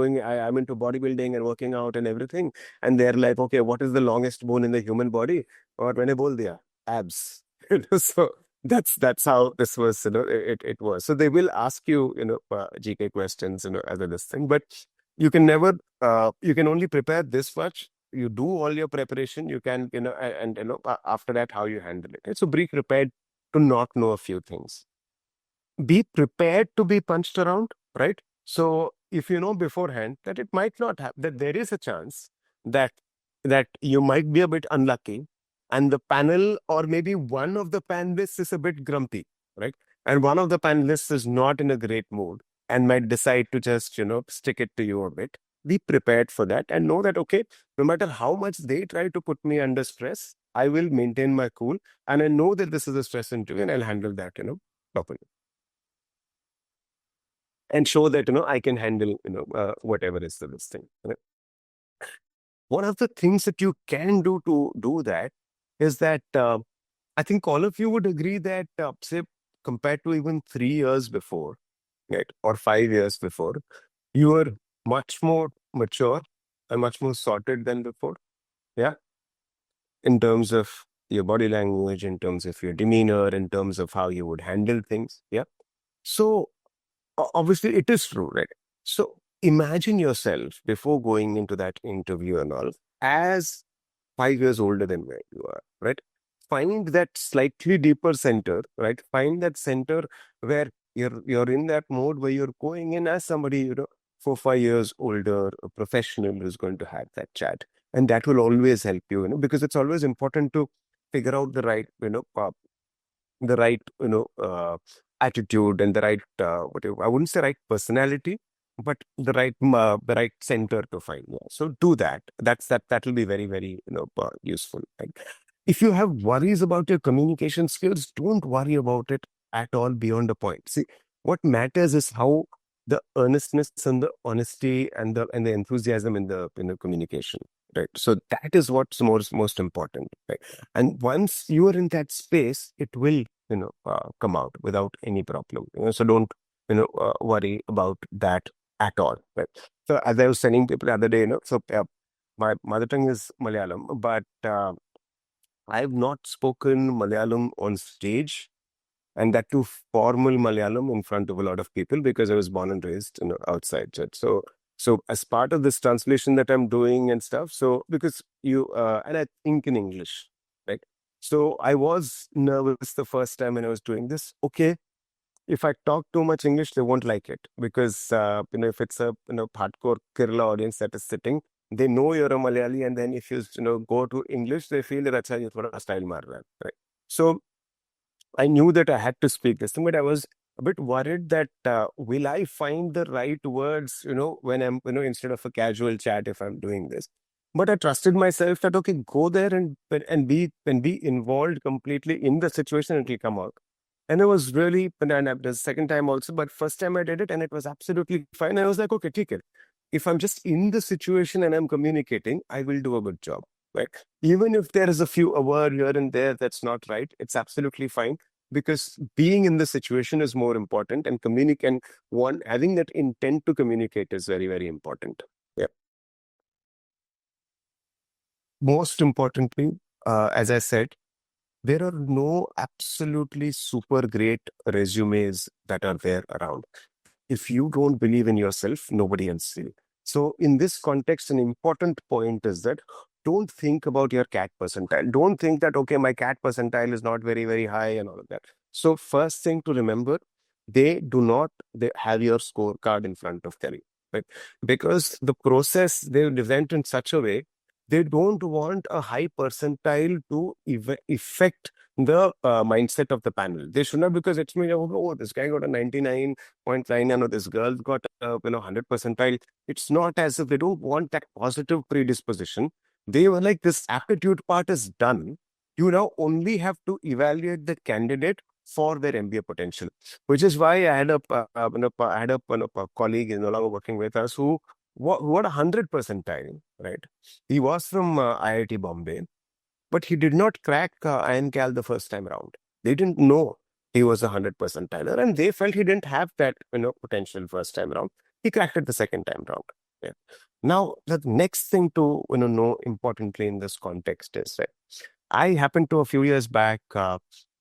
into bodybuilding and working out and everything." And they're like, "Okay, what is the longest bone in the human body?" Or मैंने बोल दिया, abs. So that's how this was. It was. So they will ask you, GK questions, as a this thing, but you can never. You can only prepare this much. You do all your preparation, you can, and after that, how you handle it. Right? So be prepared to not know a few things. Be prepared to be punched around, right? So if you know beforehand that it might not happen, that there is a chance that you might be a bit unlucky, and the panel or maybe one of the panelists is a bit grumpy, right? And one of the panelists is not in a great mood and might decide to just, stick it to you a bit. Be prepared for that and know that, okay, no matter how much they try to put me under stress, I will maintain my cool. And I know that this is a stress interview and I'll handle that, properly. And show that, I can handle, whatever is this thing. Right? One of the things that you can do to do that is that I think all of you would agree that, say, compared to even 3 years before, right, or 5 years before, you are much more mature and much more sorted than before. Yeah. In terms of your body language, in terms of your demeanor, in terms of how you would handle things. Yeah. So obviously it is true, right? So imagine yourself before going into that interview and all as 5 years older than where you are, right? Find that slightly deeper center, right? Find that center where you're in that mode where you're going in as somebody, 4 5 years older, a professional who's going to have that chat. And that will always help you, because it's always important to figure out the right, attitude and the right, whatever, I wouldn't say right personality, but the right center to find. Yeah. So do that. That will be very, very, useful. Right? If you have worries about your communication skills, don't worry about it at all beyond a point. See, what matters is how the earnestness and the honesty and the enthusiasm in the communication. Right. So that is what's most important. Right. And once you are in that space, it will come out without any problem. So don't worry about that at all. Right. So as I was telling people the other day, so my mother tongue is Malayalam, but I have not spoken Malayalam on stage, and that too formal Malayalam in front of a lot of people because I was born and raised outside. Right? So as part of this translation that I'm doing and stuff, so because and I think in English, right? So I was nervous the first time when I was doing this. Okay, if I talk too much English, they won't like it because if it's a hardcore Kerala audience that is sitting, they know you're a Malayali, and then if you go to English, they feel that acha ye thoda style maar raha hai, right? So I knew that I had to speak this thing, but I was a bit worried that will I find the right words, when I'm, instead of a casual chat if I'm doing this. But I trusted myself that okay, go there and be involved completely in the situation, and it'll come out. And it was really, and the second time also, but first time I did it and it was absolutely fine. I was like, okay, take it. If I'm just in the situation and I'm communicating, I will do a good job. Right. Even if there is a few a word here and there that's not right, it's absolutely fine because being in the situation is more important, and communicate one having that intent to communicate is very, very important. Yeah. Most importantly, as I said, there are no absolutely super great resumes that are there around. If you don't believe in yourself, nobody else will. So, in this context, an important point is that don't think about your cat percentile. Don't think that, okay, my cat percentile is not very, very high and all of that. So, first thing to remember, they have your scorecard in front of them, right? Because the process they designed in such a way, they don't want a high percentile to affect the mindset of the panel. They should not, because it's me, oh, this guy got a 99.9, and this girl got a 100 percentile. It's not as if they don't want that positive predisposition. They were like, this aptitude part is done. You now only have to evaluate the candidate for their MBA potential, which is why I had a colleague no longer working with us who had 100 percentile, right? He was from IIT Bombay, but he did not crack IIM Cal the first time around. They didn't know he was a 100 percentiler, and they felt he didn't have that potential first time around. He cracked it the second time round. Yeah. Now the next thing to know importantly in this context is that I happened to a few years back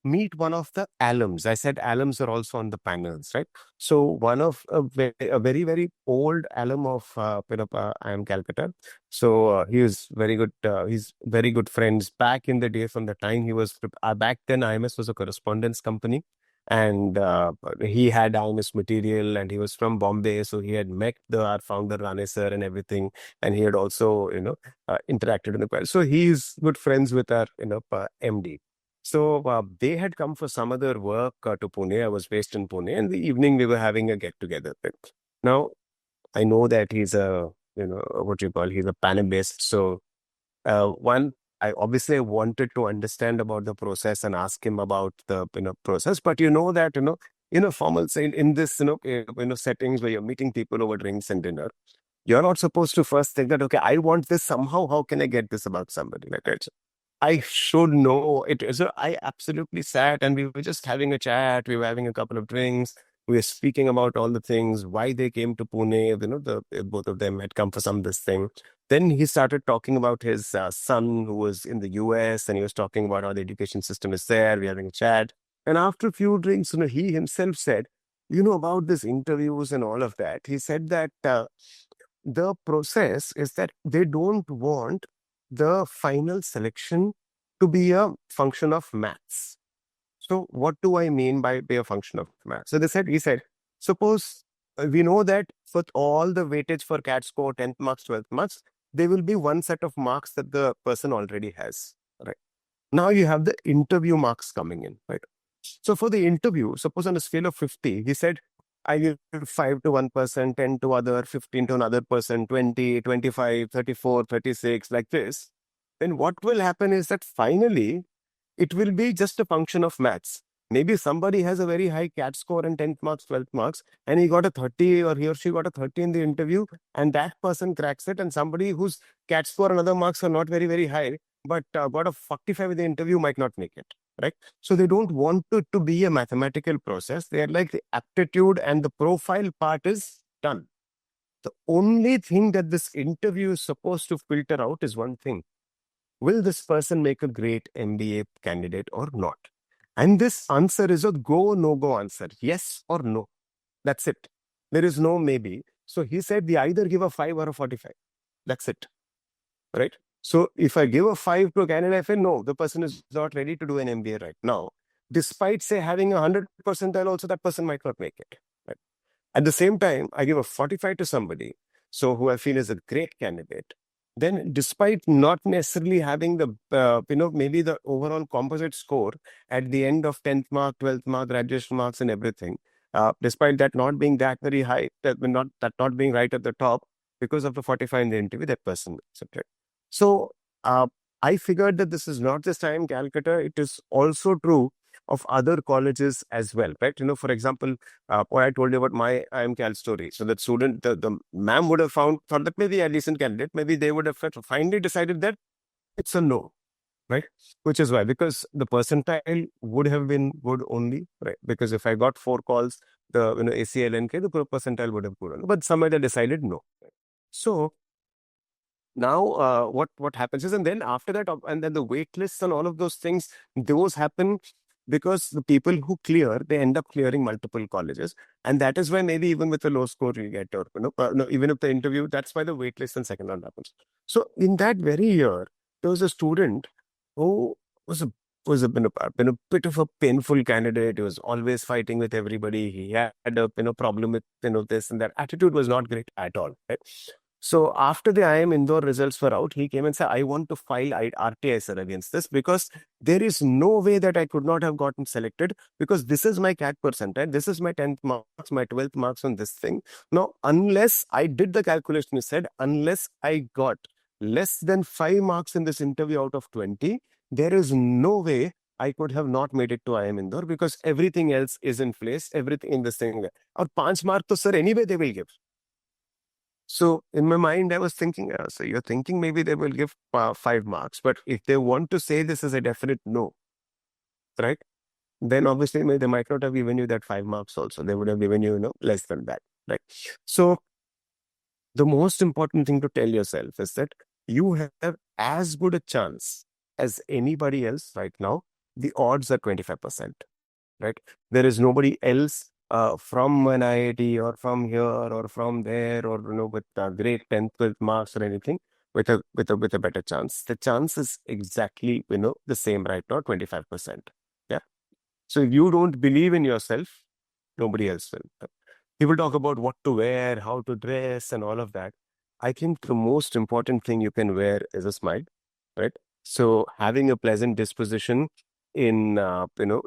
meet one of the alums. I said alums are also on the panels, right? So one of a very, very old alum of IIM Calcutta. So he is very good. He's very good friends back in the day from the time he was back then. IMS was a correspondence company. And he had IMS material, and he was from Bombay, so he had met our founder Rane sir and everything, and he had also interacted in the past. So he's good friends with our MD. So they had come for some other work to Pune. I was based in Pune. In the evening, we were having a get together. Now, I know that he's a, what you call, he's a panel based. So, one, I obviously wanted to understand about the process and ask him about the, process. But you know that, in a formal, in this, settings where you're meeting people over drinks and dinner, you're not supposed to first think that, okay, I want this somehow. How can I get this about somebody? Like, I should know it. So I absolutely sat and we were just having a chat. We were having a couple of drinks. We were speaking about all the things, why they came to Pune. Both of them had come for some this thing. Then he started talking about his son who was in the US, and he was talking about how the education system is there. We were having a chat. And after a few drinks, he himself said, about these interviews and all of that. He said that the process is that they don't want the final selection to be a function of maths. So what do I mean by be a function of maths? So he said, suppose we know that for all the weightage for CAT score, 10th marks, 12th marks, there will be one set of marks that the person already has, right? Now you have the interview marks coming in, right? So for the interview, suppose on a scale of 50, he said, I give 5 to one person, 10 to other, 15 to another person, 20, 25, 34, 36, like this. Then what will happen is that finally, it will be just a function of maths. Maybe somebody has a very high CAT score and 10th marks, 12th marks, and he got a 30 or he or she got a 30 in the interview, and that person cracks it, and somebody whose CAT score and other marks are not very, very high, but got a 45 in the interview might not make it, right? So they don't want it to be a mathematical process. They are like the aptitude and the profile part is done. The only thing that this interview is supposed to filter out is one thing. Will this person make a great MBA candidate or not? And this answer is a go, no go answer. Yes or no. That's it. There is no maybe. So he said, they either give a 5 or a 45. That's it. Right? So if I give a 5 to a candidate, I say, no, the person is not ready to do an MBA right now. despite say having 100 percentile also, that person might not make it. Right? At the same time, I give a 45 to somebody, so who I feel is a great candidate. Then, despite not necessarily having the, maybe the overall composite score at the end of 10th mark, 12th mark, graduation marks, and everything, despite that not being that very high, that not being right at the top, because of the 45 in the interview, that person accepted. So, I figured that this is not just IIM Calcutta; it is also true of other colleges as well, right? For example, what I told you about my IIM Cal story. So that student, the ma'am would have thought that maybe a decent candidate, maybe they would have finally decided that it's a no, right? Which is why, because the percentile would have been good only, right? Because if I got 4 calls, the ACLNK, the percentile would have good, but somewhere they decided no. So now what happens is, and then after that, and then the wait lists and all of those things, those happen because the people who clear, they end up clearing multiple colleges, and that is why maybe even with a low score you get, or no, even if the interview, that's why the wait list and second round happens. So in that very year, there was a student who was a bit of a painful candidate. He was always fighting with everybody. He had a problem with this and that. Attitude was not great at all, right? So after the IIM Indore results were out, he came and said, I want to file RTI, sir, against this, because there is no way that I could not have gotten selected, because this is my CAT percentile. This is my 10th marks, my 12th marks on this thing. Now, unless I did the calculation, he said, unless I got less than 5 marks in this interview out of 20, there is no way I could have not made it to IIM Indore, because everything else is in place, everything in this thing. Or 5 marks, to sir, anyway they will give. So in my mind, I was thinking, so you're thinking maybe they will give 5 marks, but if they want to say this is a definite no, right? Then obviously they might not have given you that 5 marks also. They would have given you, less than that, right? So the most important thing to tell yourself is that you have as good a chance as anybody else right now. The odds are 25%. Right? There is nobody else from an IIT or from here or from there, or with great 10th, 12th marks or anything, with a better chance. The chance is exactly the same right now, 25%. Yeah. So if you don't believe in yourself, nobody else will. People talk about what to wear, how to dress, and all of that. I think the most important thing you can wear is a smile, right? So having a pleasant disposition in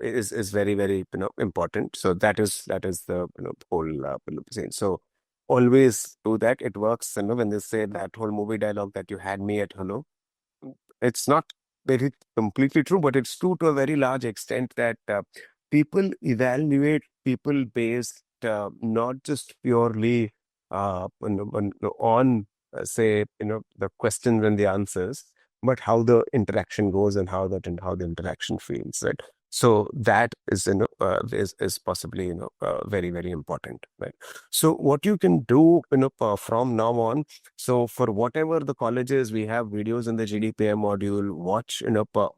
is very, very important. So that is the whole thing. So always do that. It works. When they say that whole movie dialogue that you had me at hello, it's not very completely true, but it's true to a very large extent that people evaluate people based not just purely on say the questions and the answers, but how the interaction goes and how the interaction feels, right? So that is is possibly very, very important, right? So what you can do from now on, so for whatever the colleges, we have videos in the GDPI module, watch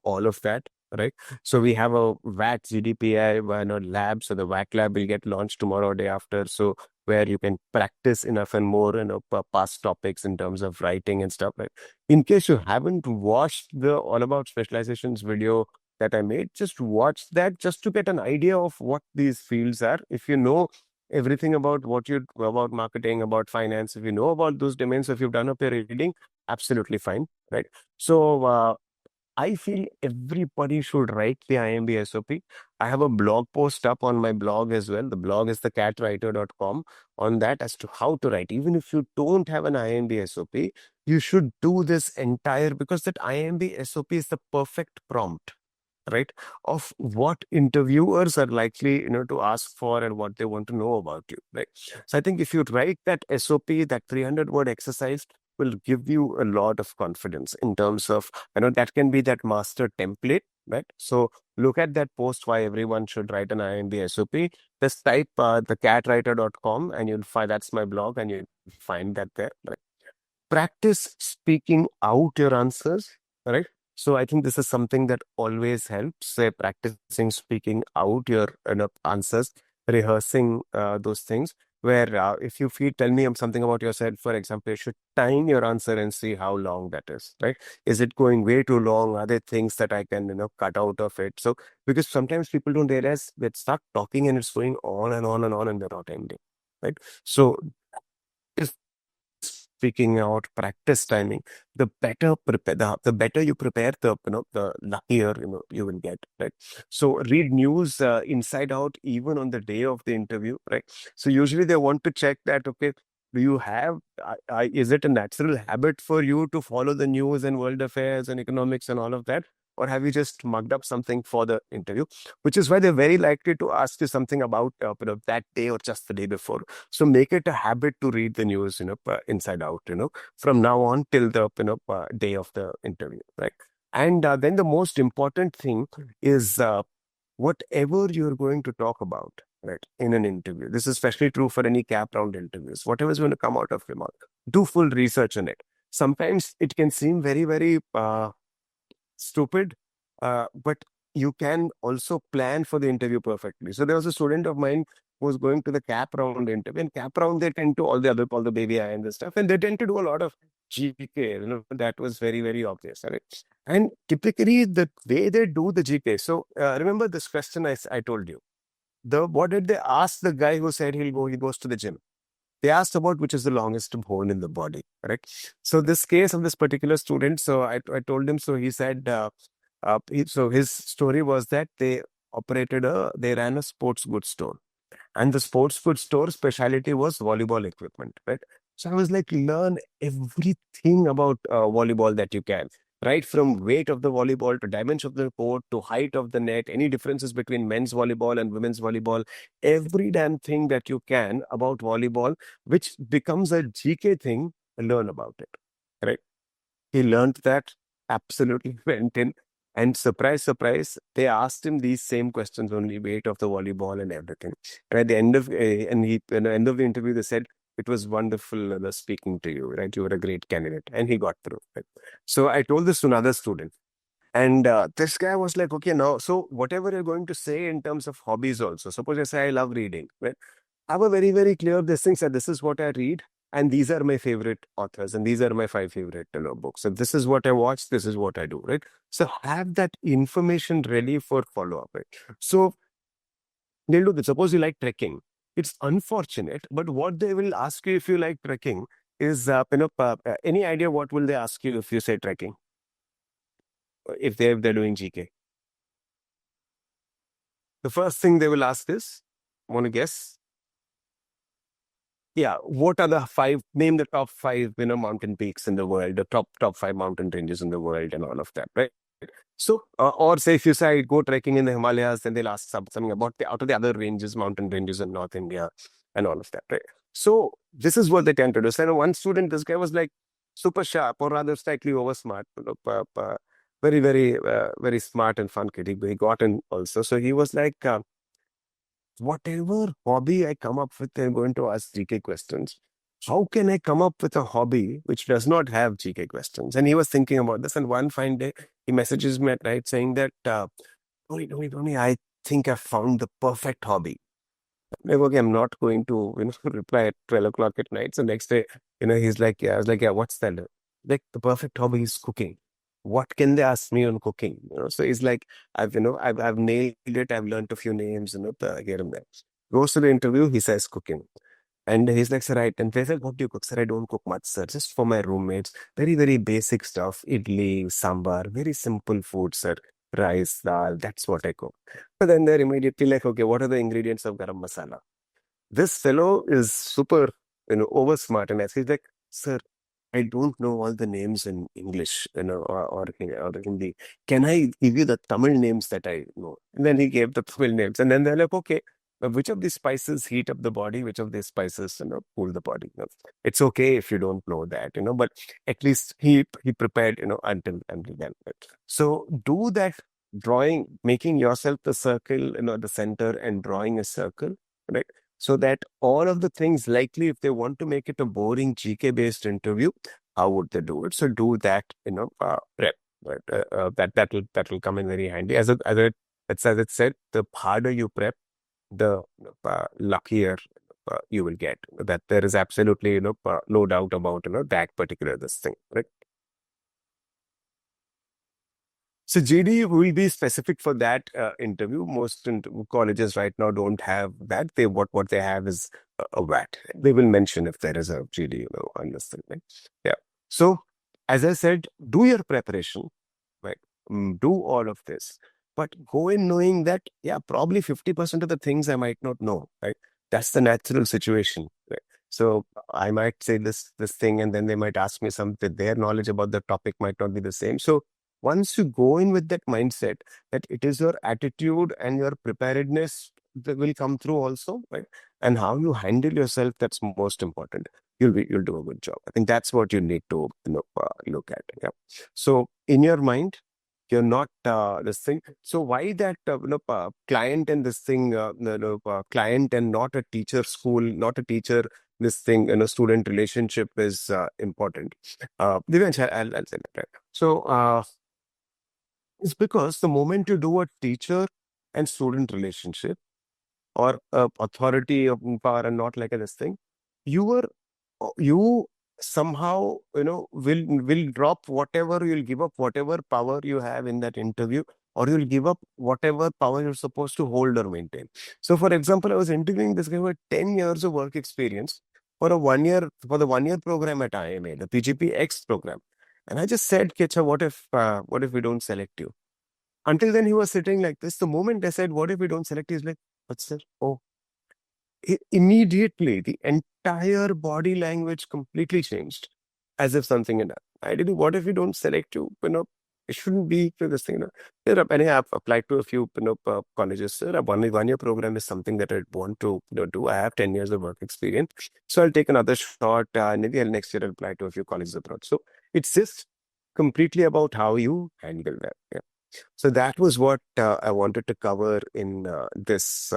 all of that, right? So we have a VAT GDPI lab. So the VAT lab will get launched tomorrow or day after. So where you can practice enough and more past topics in terms of writing and stuff. Right? In case you haven't watched the All About Specializations video that I made, just watch that just to get an idea of what these fields are. If you know everything about about marketing, about finance, if you know about those domains, if you've done up your reading, absolutely fine, right? So I feel everybody should write the IMB SOP. I have a blog post up on my blog as well. The blog is thecatwriter.com, on that as to how to write. Even if you don't have an IMB SOP, you should do this entire, because that IMB SOP is the perfect prompt, right, of what interviewers are likely to ask for and what they want to know about you, right? So I think if you write that SOP, that 300-word exercise will give you a lot of confidence in terms of that can be that master template, right? So look at that post, why everyone should write an IMB SOP. Just type thecatwriter.com and you'll find, that's my blog, and you'll find that there, right? Practice speaking out your answers, right? So I think this is something that always helps, say practicing speaking out your answers, rehearsing those things. where if you feel, tell me something about yourself, for example, you should time your answer and see how long that is, right? Is it going way too long? Are there things that I can, cut out of it? So, because sometimes people don't realize they start talking and it's going on and on and on and they're not ending, right? So, speaking out, practice timing, the better prepare, the better you prepare, the luckier you will get, right? So read news inside out, even on the day of the interview, right? So usually they want to check that, okay, do you have, is it a natural habit for you to follow the news and world affairs and economics and all of that? Or have you just mugged up something for the interview? Which is why they're very likely to ask you something about that day or just the day before. So make it a habit to read the news, inside out, from now on till the, day of the interview, right? And then the most important thing is whatever you're going to talk about, right, in an interview. This is especially true for any cap round interviews. Whatever is going to come out of your mouth, do full research on it. Sometimes it can seem very, very stupid, but you can also plan for the interview perfectly. So there was a student of mine who was going to the cap round interview. And cap round, they tend to all the baby I and the stuff, and they tend to do a lot of GK. That was very, very obvious. Right? And typically, the way they do the GK. So remember this question I told you. What did they ask the guy who said he goes to the gym? They asked about which is the longest bone in the body, correct? So this case of this particular student, so I told him, so he said, so his story was that they ran a sports goods store, and the sports food store specialty was volleyball equipment, right? So I was like, learn everything about volleyball that you can, right? From weight of the volleyball to dimension of the court to height of the net, any differences between men's volleyball and women's volleyball, every damn thing that you can about volleyball, which becomes a GK thing, learn about it, right? He learned that, absolutely went in. And surprise, surprise, they asked him these same questions only, weight of the volleyball and everything. And at the end of at the end of the interview, they said, it was wonderful speaking to you, right? You were a great candidate. And he got through. Right? So I told this to another student. And this guy was like, okay, now, so whatever you're going to say in terms of hobbies also, suppose I say I love reading, right? Have a very, very clear this thing that this is what I read, and these are my favorite authors, and these are my five favorite books. So this is what I watch, this is what I do, right? So have that information ready for follow-up, right? So they'll do this. Suppose you like trekking. It's unfortunate, but what they will ask you if you like trekking is, any idea what will they ask you if you say trekking? If they're doing GK. The first thing they will ask is, want to guess? Yeah, what are the five, name the top five, mountain peaks in the world, the top five mountain ranges in the world and all of that, right? So, or say if you say go trekking in the Himalayas, then they'll ask something about the out of the other ranges, mountain ranges in North India and all of that, right? So this is what they tend to do. So one student, this guy was like super sharp or rather slightly over smart, very, very, very smart and fun kid. He got in also. So he was like, whatever hobby I come up with, they're going to ask GK questions. How can I come up with a hobby which does not have GK questions? And he was thinking about this. And one fine day, he messages me at night saying that, Tony, I think I found the perfect hobby. Like, okay, I'm not going to, reply at 12 o'clock at night. So next day, he's like, yeah, I was like, yeah, what's that? Like, the perfect hobby is cooking. What can they ask me on cooking? So he's like, I've nailed it. I've learned a few names, here and there. Goes to the interview, he says cooking. And he's like, sir, and they said, what do you cook? Sir, I don't cook much, sir. Just for my roommates. Very, very basic stuff. Idli, sambar, very simple food, sir. Rice, dal, that's what I cook. But then they're immediately like, okay, what are the ingredients of garam masala? This fellow is super, over smart. And he's like, sir, I don't know all the names in English, or Hindi. Can I give you the Tamil names that I know? And then he gave the Tamil names. And then they're like, okay, which of these spices heat up the body? Which of these spices, cool the body? It's okay if you don't know that, but at least he prepared, until then. Right? So do that drawing, making yourself the circle, the center and drawing a circle, right? So that all of the things likely, if they want to make it a boring GK based interview, how would they do it? So do that, prep. Right? That will come in very handy. As it said, the harder you prep, the luckier you will get. That there is absolutely no doubt about that particular this thing, right? So GD will be specific for that interview. Most colleges right now don't have that. They what they have is a VAT. They will mention if there is a GD, understand, right? Yeah. So as I said, do your preparation, right? Do all of this, but go in knowing that yeah, probably 50% of the things I might not know, right? That's the natural situation, right? So I might say this thing, and then they might ask me something. Their knowledge about the topic might not be the same. So once you go in with that mindset that it is your attitude and your preparedness that will come through also, right? And how you handle yourself, that's most important. You'll do a good job. I think that's what you need to look at. Yeah. So in your mind, you're not this thing. So why that client and this thing, client and not a teacher school, not a teacher, this thing, student relationship is important. Divyansh, I'll say that. Right? So it's because the moment you do a teacher and student relationship, or authority of power and not like a this thing, you were you somehow will drop whatever, you'll give up whatever power you have in that interview, or you'll give up whatever power you're supposed to hold or maintain. So for example, I was interviewing this guy who had 10 years of work experience for the 1 year program at IMA, the PGPX program. And I just said, Kecha, what if we don't select you? Until then, he was sitting like this. The moment I said, what if we don't select you? He's like, what's that? Oh, immediately the entire body language completely changed, as if something had happened. I did. What if we don't select you? It shouldn't be to this thing. And I've applied to a few colleges. Sir, a 1 year program is something that I want to do. I have 10 years of work experience, so I'll take another shot. Maybe next year I'll apply to a few colleges abroad. So it's just completely about how you handle that. Yeah. So that was what I wanted to cover in this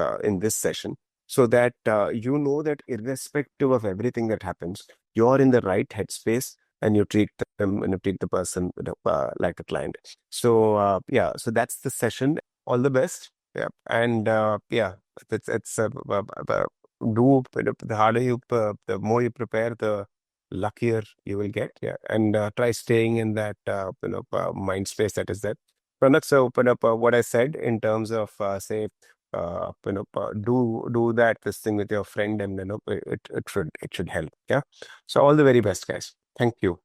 session, so that you know that irrespective of everything that happens, you're in the right headspace and you treat them and you treat the person like a client. So yeah, so that's the session. All the best. Yeah, and yeah, it's do the harder the more you prepare, the luckier you will get. Yeah, and try staying in that mind space that is there. Let's open up what I said in terms of say do that this thing with your friend, and it should help. Yeah. So all the very best, guys. Thank you.